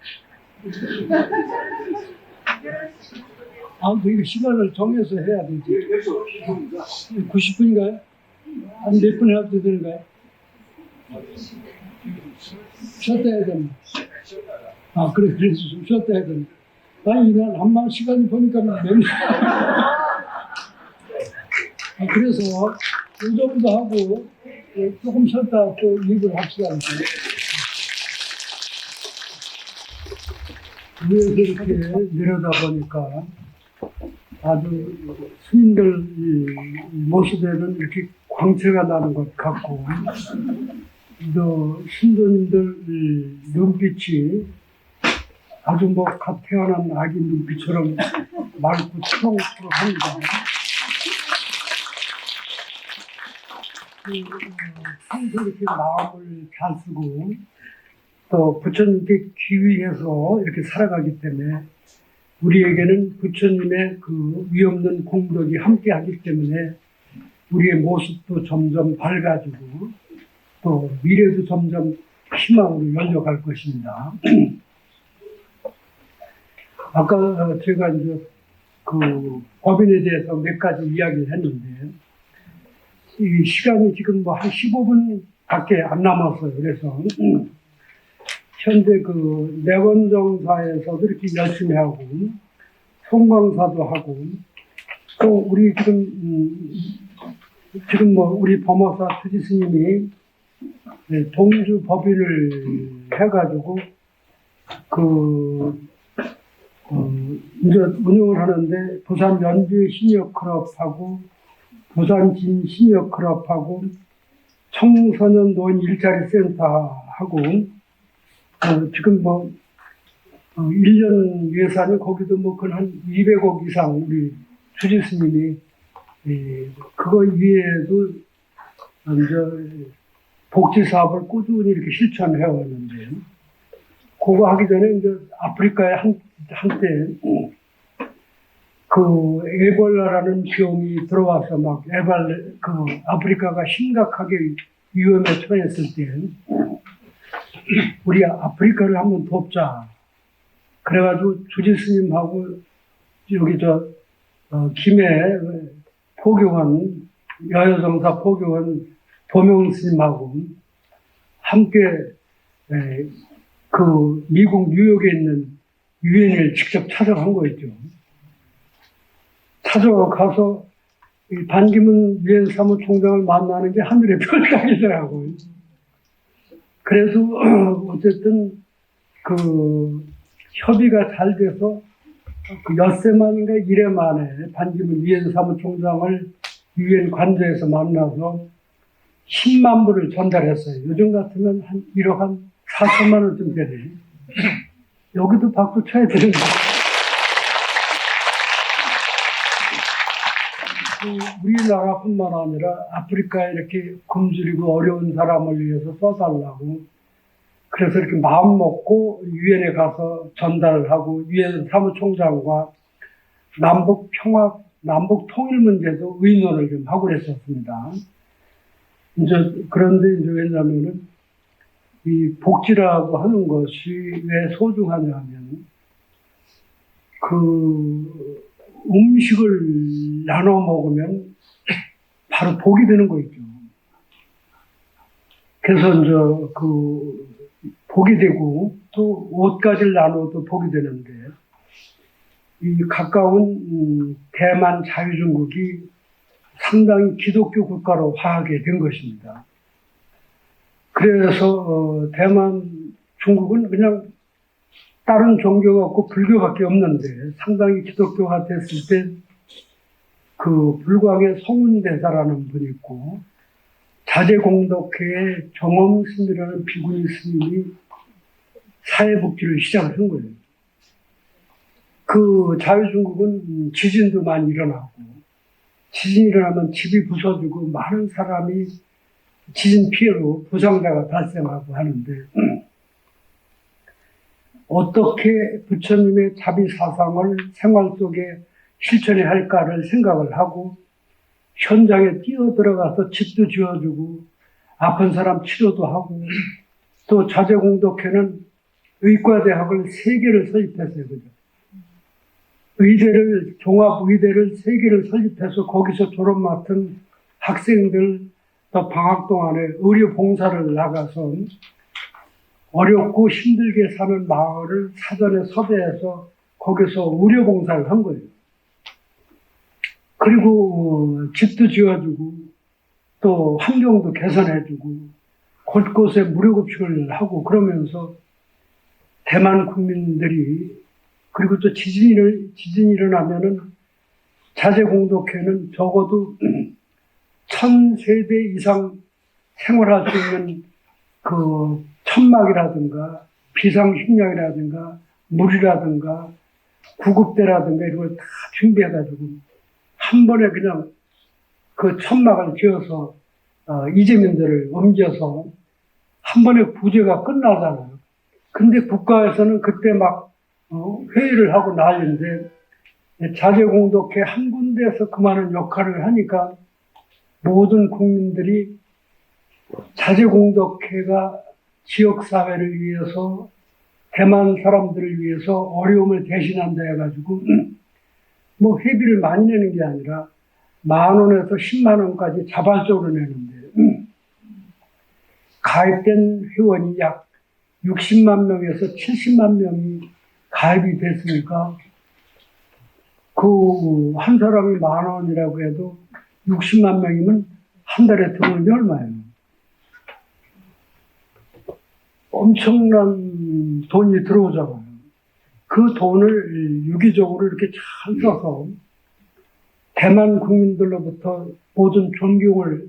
이거 시간을 정해서 해야 되지. 90분인가요? 한 몇 분 해도 되는가요? 쉬었다 해야 되나? 그래, 그래서 좀 쉬었다 해야 되나? 아니, 난 한번 시간이 보니까 몇 년. 그래서 이 정도 하고 조금 쉬었다 또 입을 합시다. 위에서 이렇게 내려다 보니까 아주 스님들 모습에는 이렇게 광채가 나는 것 같고 또 신도님들 눈빛이 아주 뭐 갓 태어난 아기 눈빛처럼 맑고 초롱초롱합니다. 평소 이렇게 마음을 잘 쓰고 또 부처님께 귀의해서 이렇게 살아가기 때문에 우리에게는 부처님의 그 위없는 공덕이 함께하기 때문에 우리의 모습도 점점 밝아지고 또 미래도 점점 희망으로 열려갈 것입니다. 아까 제가 이제 그 법인에 대해서 몇 가지 이야기를 했는데 이 시간이 지금 뭐 한 15분밖에 안 남았어요. 그래서 현재 그 내원정사에서도 이렇게 열심히 하고 송광사도 하고 또 우리 지금 뭐 우리 범어사 투지 스님이 동주 법인을 해가지고 이제 운영을 하는데 부산 연주 시니어 클럽하고 부산 진 시니어 클럽하고 청소년 노인 일자리 센터하고, 지금 1년 예산이 거기도 한 200억 이상 우리 주지스님이, 그거 위에도, 이제, 복지 사업을 꾸준히 이렇게 실천해 왔는데, 그거 하기 전에 이제 아프리카에 한때, 에볼라라는 병이 들어와서 아프리카가 심각하게 위험에 처했을 때, 우리 아프리카를 한번 돕자. 그래가지고 주지스님하고 여기 김해 포교원, 여여정사 포교원 도명스님하고 함께 미국 뉴욕에 있는 유엔을 직접 찾아간 거였죠. 찾아가서 반기문 유엔 사무총장을 만나는 게 하늘의 별 따기더라고요. 그래서 어쨌든 협의가 잘 돼서 엿새 만인가 이래 만에 반기문 유엔 사무총장을 유엔 관저에서 만나서 10만 불을 전달했어요. 요즘 같으면 한 1억 한 4천만 원쯤 되네. 여기도 박수 쳐야 되는데. 우리나라뿐만 아니라 아프리카에 이렇게 굶주리고 어려운 사람을 위해서 써달라고 그래서 이렇게 마음 먹고 유엔에 가서 전달을 하고 유엔 사무총장과 남북 평화, 남북 통일 문제도 의논을 좀 하고 그랬었습니다. 그런데 왜냐면은 이 복지라고 하는 것이 왜 소중하냐면 음식을 나눠 먹으면 바로 복이 되는 거 있죠. 그래서 복이 되고 또 옷가지를 나눠도 복이 되는데 이 가까운 대만 자유중국이 상당히 기독교 국가로 화하게 된 것입니다. 그래서 대만 중국은 그냥 다른 종교가 없고 불교밖에 없는데 상당히 기독교가 됐을 때 불광의 송은대사라는 분이 있고 자제공덕회의 정엄스님이라는 비구니 스님이 사회복지를 시작을 한 거예요. 자유중국은 지진도 많이 일어나고 지진이 일어나면 집이 부서지고 많은 사람이 지진 피해로 부상자가 발생하고 하는데 어떻게 부처님의 자비사상을 생활 속에 실천해야 할까를 생각을 하고 현장에 뛰어들어가서 집도 지어주고 아픈 사람 치료도 하고 또 자제공덕회는 의과대학을 3개를 설립했어요. 그죠? 종합의대를 3개를 설립해서 거기서 졸업 맡은 학생들 또 방학 동안에 의료 봉사를 나가서 어렵고 힘들게 사는 마을을 사전에 섭외해서 거기서 의료 봉사를 한 거예요. 그리고 집도 지어주고 또 환경도 개선해주고 곳곳에 무료급식을 하고 그러면서 대만 국민들이 그리고 또 지진이 일어나면은 자제공덕회는 적어도 1000세대 이상 생활할 수 있는 천막이라든가 비상식량이라든가 물이라든가 구급대라든가 이런 걸 다 준비해가지고 한 번에 그냥 천막을 지어서 이재민들을 옮겨서 한 번에 구제가 끝나잖아요. 근데 국가에서는 그때 회의를 하고 난리인데 자제공덕회 한 군데에서 그만한 역할을 하니까 모든 국민들이 자제공덕회가 지역사회를 위해서 대만 사람들을 위해서 어려움을 대신한다 해가지고 회비를 많이 내는 게 아니라 10,000원에서 100,000원까지 자발적으로 내는데 가입된 회원이 약 60만 명에서 70만 명이 가입이 됐으니까 한 사람이 10,000원이라고 해도 60만 명이면 한 달에 들어오는 게 얼마예요? 엄청난 돈이 들어오잖아요. 그 돈을 유기적으로 이렇게 잘 써서 대만 국민들로부터 모든 존경을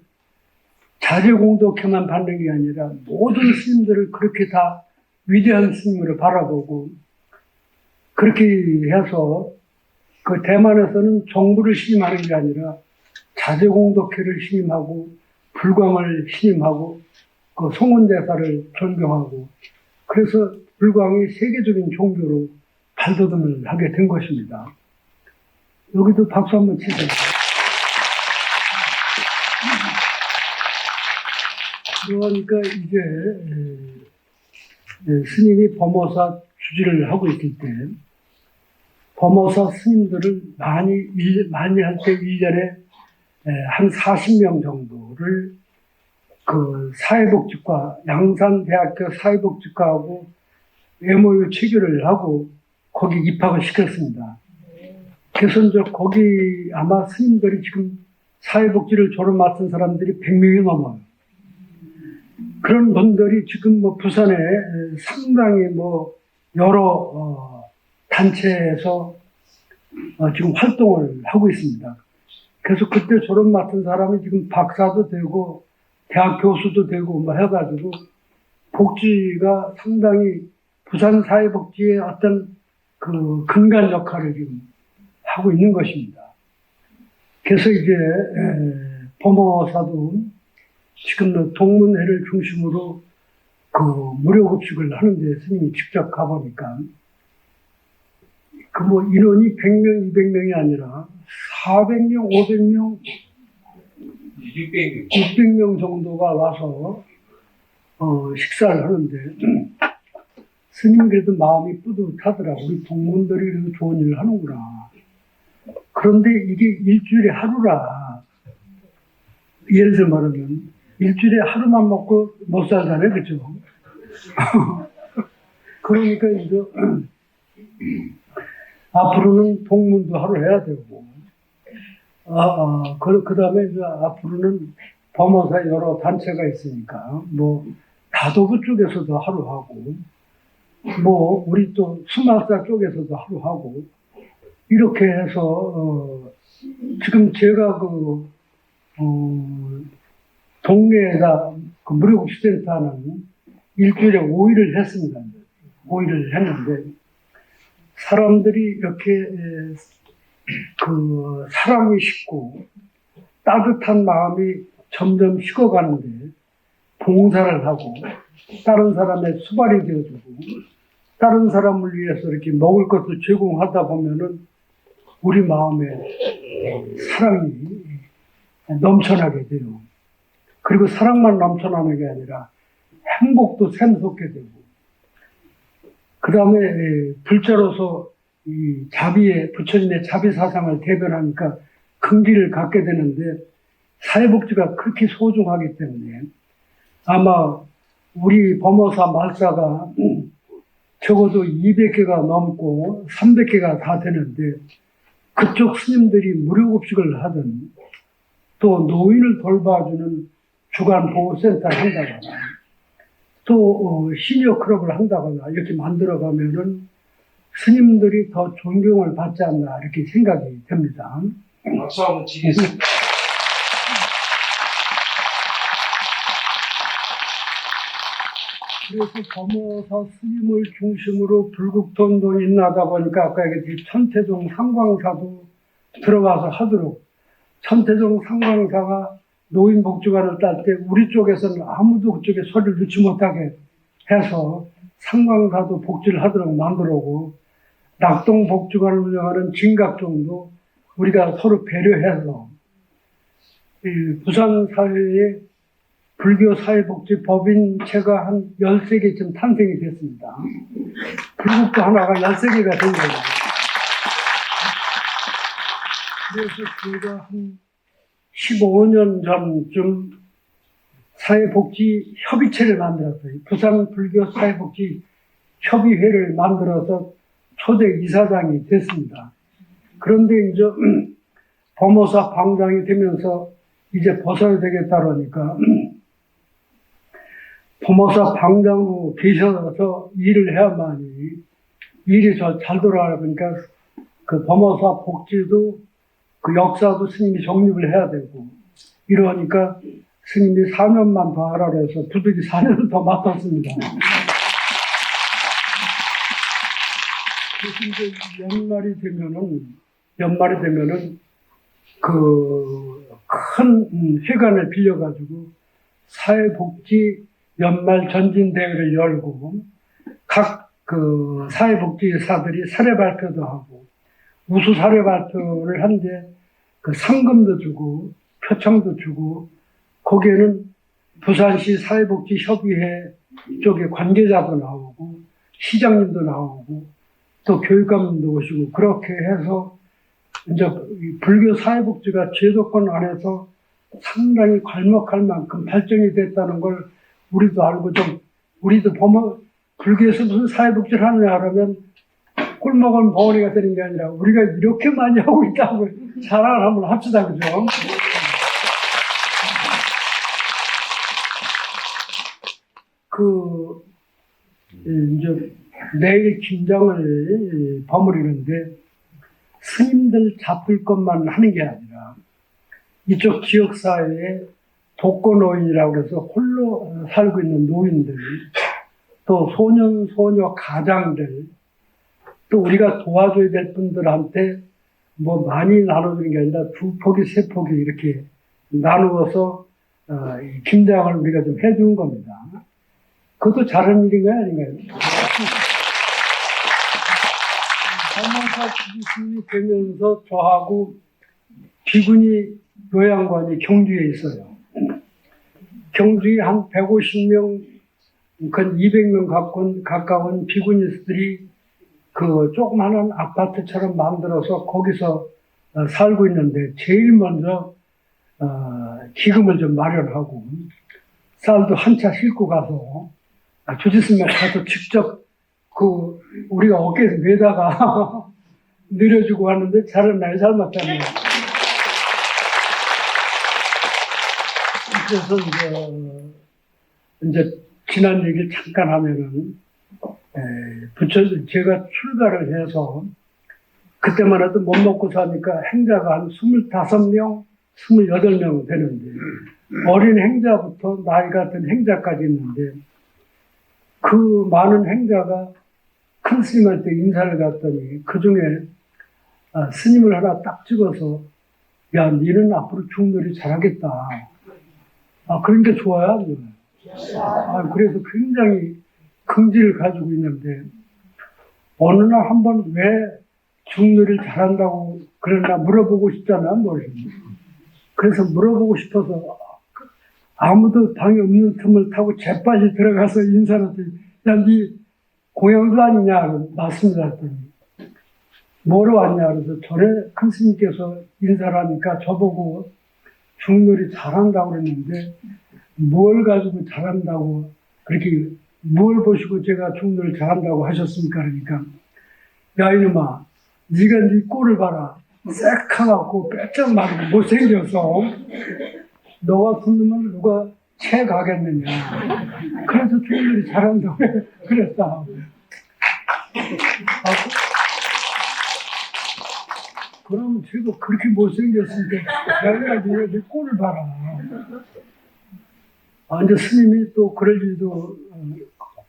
자제공덕회만 받는 게 아니라 모든 스님들을 그렇게 다 위대한 스님으로 바라보고 그렇게 해서 그 대만에서는 정부를 신임하는 게 아니라 자제공덕회를 신임하고 불광을 신임하고 그 송원대사를 존경하고 그래서 불광이 세계적인 종교로 발돋움을 하게 된 것입니다. 여기도 박수 한번 치세요. 그러니까 이제 스님이 범어사 주지를 하고 있을 때 범어사 스님들을 많이 할 때 1년에 한 40명 정도를 그 사회복지과, 양산대학교 사회복지과하고 MOU 체결을 하고 거기 입학을 시켰습니다. 그래서 이제 거기 아마 스님들이 지금 사회복지를 졸업 맡은 사람들이 100명이 넘어요. 그런 분들이 지금 뭐 부산에 상당히 뭐 여러 단체에서 지금 활동을 하고 있습니다. 그래서 그때 졸업 맡은 사람이 지금 박사도 되고 대학 교수도 되고 뭐 해가지고 복지가 상당히 부산 사회복지의 어떤 그 근간 역할을 지금 하고 있는 것입니다. 그래서 이제 범어사도 지금 동문회를 중심으로 그 무료급식을 하는데 스님이 직접 가보니까 그 뭐 인원이 100명, 200명이 아니라 400명, 500명, 600명 정도가 와서 식사를 하는데 스님 그래도 마음이 뿌듯하더라고. 우리 동문들이 그래도 좋은 일을 하는구나. 그런데 이게 일주일에 하루라. 예를 들어 말하면 일주일에 하루만 먹고 못 살잖아요. 그죠? 그러니까 이제 앞으로는 동문도 하루 해야 되고 그 다음에 이제 앞으로는 범어사 여러 단체가 있으니까 뭐 다도부 쪽에서도 하루 하고 뭐 우리 또 수마사 쪽에서도 하루 하고 이렇게 해서 지금 제가 그 동네에다 그 무료급식센터는 일주일에 5일을 했습니다. 5일을 했는데 사람들이 이렇게 그 사랑이 식고 따뜻한 마음이 점점 식어가는데 봉사를 하고 다른 사람의 수발이 되어주고 다른 사람을 위해서 이렇게 먹을 것도 제공하다 보면은 우리 마음에 사랑이 넘쳐나게 돼요. 그리고 사랑만 넘쳐나는 게 아니라 행복도 샘솟게 되고 그 다음에 불자로서 이 부처님의 자비 사상을 대변하니까 긍지를 갖게 되는데 사회복지가 그렇게 소중하기 때문에 아마 우리 범어사 말사가 적어도 200개가 넘고 300개가 다 되는데 그쪽 스님들이 무료급식을 하든 또 노인을 돌봐주는 주간보호센터를 한다거나 또 시니어 클럽을 한다거나 이렇게 만들어가면은 스님들이 더 존경을 받지 않나 이렇게 생각이 됩니다. 박수 한번 치겠습니다. 그래서 범어사 스님을 중심으로 불국통동이 나다 보니까 아까 얘기했듯이 천태종 상광사도 들어가서 하도록 천태종 상광사가 노인복지관을 딸 때 우리 쪽에서는 아무도 그쪽에 소리를 넣지 못하게 해서 상광사도 복지를 하도록 만들어오고 낙동복지관을 운영하는 진각종도 우리가 서로 배려해서 부산 사회에 불교 사회복지 법인체가 한 13개쯤 탄생이 됐습니다. 불국도 하나가 13개가 된 거예요. 그래서 제가 한 15년 전쯤 사회복지 협의체를 만들었어요. 부산 불교 사회복지 협의회를 만들어서 초대 이사장이 됐습니다. 그런데 이제 범어사 방장이 되면서 이제 벗어야 되겠다 그러니까 범어사 방장으로 계셔서 일을 해야만이 일이 잘 돌아가니까 그 범어사 복지도 그 역사도 스님이 정립을 해야 되고 이러니까 스님이 4년만 더 하라 그래서 부득이 4년을 더 맡았습니다. 그래서 이제 연말이 되면은 그 큰 회관을 빌려가지고 사회복지 연말 전진대회를 열고 각 그 사회복지사들이 사례 발표도 하고 우수 사례 발표를 한데 그 상금도 주고 표창도 주고 거기에는 부산시 사회복지협의회 쪽에 관계자도 나오고 시장님도 나오고 또 교육감님도 오시고 그렇게 해서 이제 불교 사회복지가 제도권 안에서 상당히 괄목할 만큼 발전이 됐다는 걸 우리도 알고 좀 우리도 보면 불교에서 무슨 사회복지를 하느냐 하면 꿀먹은 벙어리가 되는 게 아니라 우리가 이렇게 많이 하고 있다고 자랑을 한번 합시다. 그죠? 이제 내일 김장을 버무리는데 스님들 잡을 것만 하는 게 아니라 이쪽 지역사회에 독거노인이라고 해서 홀로 살고 있는 노인들, 또 소년, 소녀, 가장들, 또 우리가 도와줘야 될 분들한테 뭐 많이 나눠주는 게 아니라 2포기, 3포기 이렇게 나누어서 김장을 우리가 좀 해주는 겁니다. 그것도 잘하는 일인가요, 아닌가요? 법무사 주지스님이 되면서 저하고 비구니 요양관이 경주에 있어요. 경주에 한 150명, 근 200명 가까운 비구니스들이 그 조그마한 아파트처럼 만들어서 거기서 살고 있는데 제일 먼저 기금을 좀 마련하고 쌀도 한 차 싣고 가서 주지스님 가서 직접 그 우리가 어깨에 매다가 내려주고 왔는데 잘했나요? 잘못했나요? 그래서 이제 지난 얘기를 잠깐 하면은 제가 출가를 해서 그때만 해도 못 먹고 사니까 행자가 한 25명, 28명 되는데 어린 행자부터 나이가 든 행자까지 있는데 그 많은 행자가 큰 스님한테 인사를 갔더니 그 중에 스님을 하나 딱 찍어서 야, 니는 앞으로 중놀이 잘하겠다. 그런 게 좋아요? 안 좋아요? 그래서 굉장히 긍지를 가지고 있는데 어느 날 한번 왜 중놀이를 잘한다고 그랬나 물어보고 싶잖아. 그래서 물어보고 싶어서 아무도 방에 없는 틈을 타고 재빨리 들어가서 인사를 했더니 야, 니 고향도 아니냐? 맞습니다. 했더니 뭐로 왔냐? 그래서 전에 큰 스님께서 인사를 하니까 저보고 중놀이 잘한다고 그랬는데 뭘 가지고 잘한다고 그렇게 뭘 보시고 제가 중놀이 잘한다고 하셨습니까? 그러니까 야 이놈아 네가 네 꼴을 봐라. 새카맣고 빼짝 마르고 못생겨서 너 같은 놈은 누가 채 가겠느냐. 그래서 중놀이 잘한다고 그랬다. 그럼 제가 그렇게 못생겼으니까 내가 네 꼴을 봐라. 이제 스님이 또 그럴 일도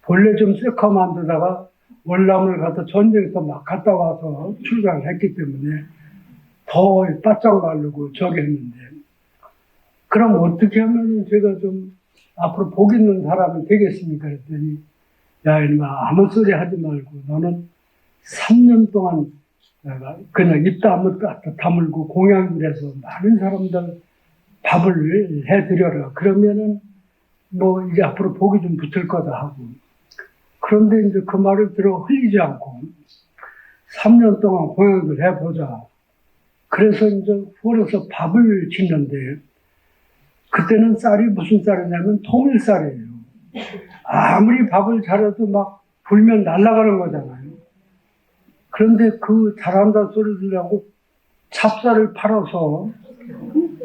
본래 좀 새카만 데다가 월남을 가서 전쟁에서 막 갔다 와서 출가를 했기 때문에 더 바짝 마르고 저기 했는데 그럼 어떻게 하면 제가 좀 앞으로 복 있는 사람이 되겠습니까? 그랬더니 야 이놈아 아무 소리 하지 말고 너는 3년 동안 그냥 입 다물고 공양을 해서 많은 사람들 밥을 해드려라. 그러면은 뭐 이제 앞으로 복이 좀 붙을 거다 하고. 그런데 이제 그 말을 들어 흘리지 않고 3년 동안 공양을 해보자. 그래서 이제 후원해서 밥을 짓는데 그때는 쌀이 무슨 쌀이냐면 통일쌀이에요. 아무리 밥을 잘해도 막 불면 날아가는 거잖아요. 그런데 그 잘한다 소리 들으려고 찹쌀을 팔아서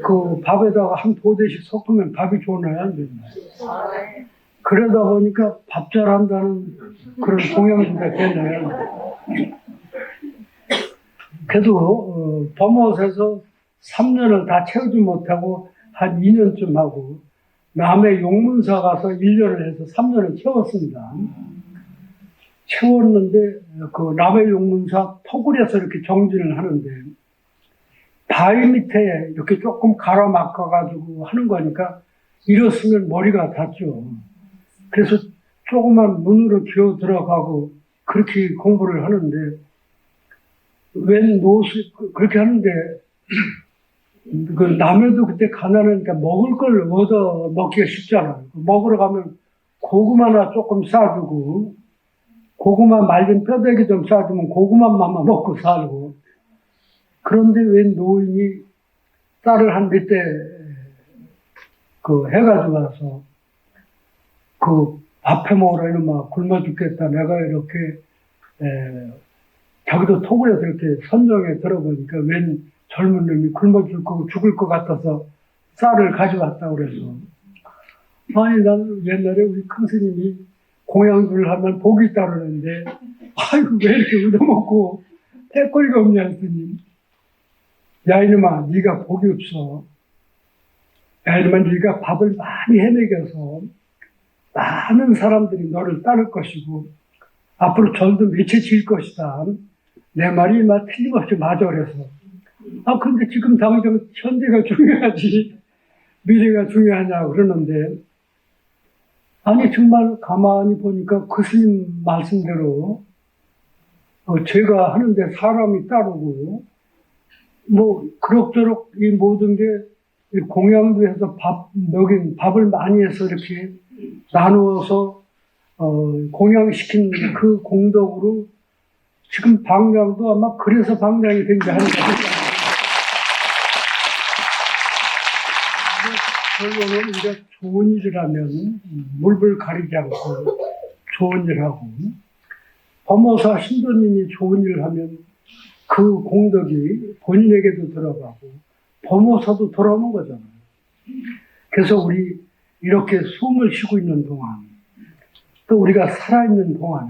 그 밥에다가 한 보대씩 섞으면 밥이 좋나요? 안 되나요? 그러다 보니까 밥 잘한다는 그런 공양주가 되나요? 그래도 범옷에서 3년을 다 채우지 못하고 한 2년쯤 하고 남해 용문사 가서 1년을 해서 3년을 채웠습니다. 채웠는데 그 남해 용문사 토굴에서 이렇게 정진을 하는데 바위 밑에 이렇게 조금 가로막아가지고 하는 거니까 일었으면 머리가 닿죠. 그래서 조그만 문으로 기어 들어가고 그렇게 공부를 하는데 웬 노수 그렇게 하는데 그 남해도 그때 가난하니까 먹을 걸 얻어 먹기가 쉽잖아요. 먹으러 가면 고구마나 조금 싸주고 고구마 말린 뼈대기 좀 싸주면 고구마만 먹고 살고 그런데 웬 노인이 쌀을 한 몇 대 그 해가지고 와서 그 밥해 먹으라 이놈아 굶어 죽겠다 내가 이렇게 자기도 토굴에서 이렇게 선정에 들어보니까 웬 젊은 놈이 굶어 죽을 것 같아서 쌀을 가져왔다 그래서 아니 나는 옛날에 우리 큰 스님이 공양주를 하면 복이 있다 그러는데 아이고 왜 이렇게 얻어먹고 떼거리가 없냐 했더니 야 이놈아 네가 복이 없어. 야 이놈아 네가 밥을 많이 해먹여서 많은 사람들이 너를 따를 것이고 앞으로 절도 며칠 질 것이다. 내 말이 막 틀림없이 맞아 그래서 그런데 지금 당장 현재가 중요하지 미래가 중요하냐 그러는데 아니 정말 가만히 보니까 그 스님 말씀대로 제가 하는데 사람이 따르고 뭐 그럭저럭 이 모든 게 공양도 해서 밥을 많이 해서 이렇게 나누어서 공양시킨 그 공덕으로 지금 방장도 아마 그래서 방장이 된 게 아닌가 싶습니다. 결론은 우리가 좋은 일을 하면 물불 가리지 않고 좋은 일을 하고 법모사 신도님이 좋은 일을 하면 그 공덕이 본인에게도 들어가고 법모사도 돌아오는 거잖아요. 그래서 우리 이렇게 숨을 쉬고 있는 동안 또 우리가 살아있는 동안에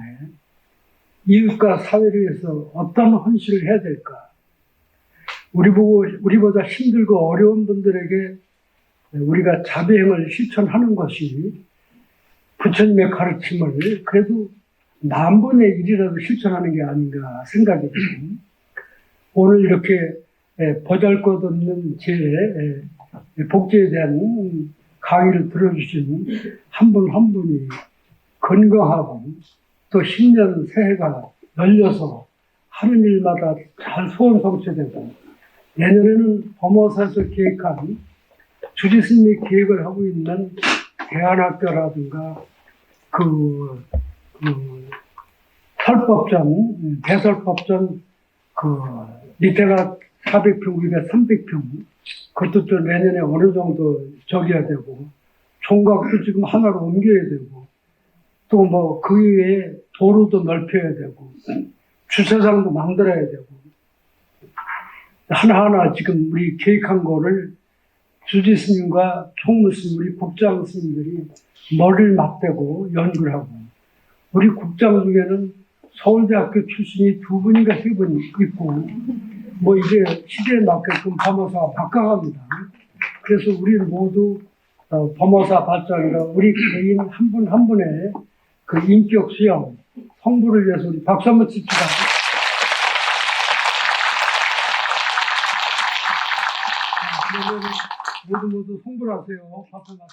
이웃과 사회를 위해서 어떤 헌신을 해야 될까? 우리보다 힘들고 어려운 분들에게 우리가 자비행을 실천하는 것이 부처님의 가르침을 그래도 만분의 1이라도 실천하는 게 아닌가 생각이 들어요. 오늘 이렇게 보잘것없는 제 복지에 대한 강의를 들어주신 한 분 한 분이 건강하고 또 신년 새해가 열려서 하는 일마다 잘 소원 성취되고 내년에는 범어사에서 계획한 주지스님이 계획을 하고 있는 대안학교라든가 설법전, 대설법전 밑에가 400평, 위가 300평 그것도 좀 내년에 어느 정도 적여야 되고 총각도 지금 하나로 옮겨야 되고 또 뭐 그 이외에 도로도 넓혀야 되고 주차장도 만들어야 되고 하나하나 지금 우리 계획한 거를 주지스님과 총무스님, 우리 국장 스님들이 머리를 맞대고 연구를 하고 우리 국장 중에는 서울대학교 출신이 2분인가 3분 있고 뭐 이제 시대에 맞게끔 범어사가 바꿔갑니다. 그래서 우리는 모두 범어사 발전이라 우리 개인 한 분 한 분의 그 인격 수양, 성부를 위해서 우리 박수 한번 칩시다. 그러면 모두 성불하세요. 박수 한번.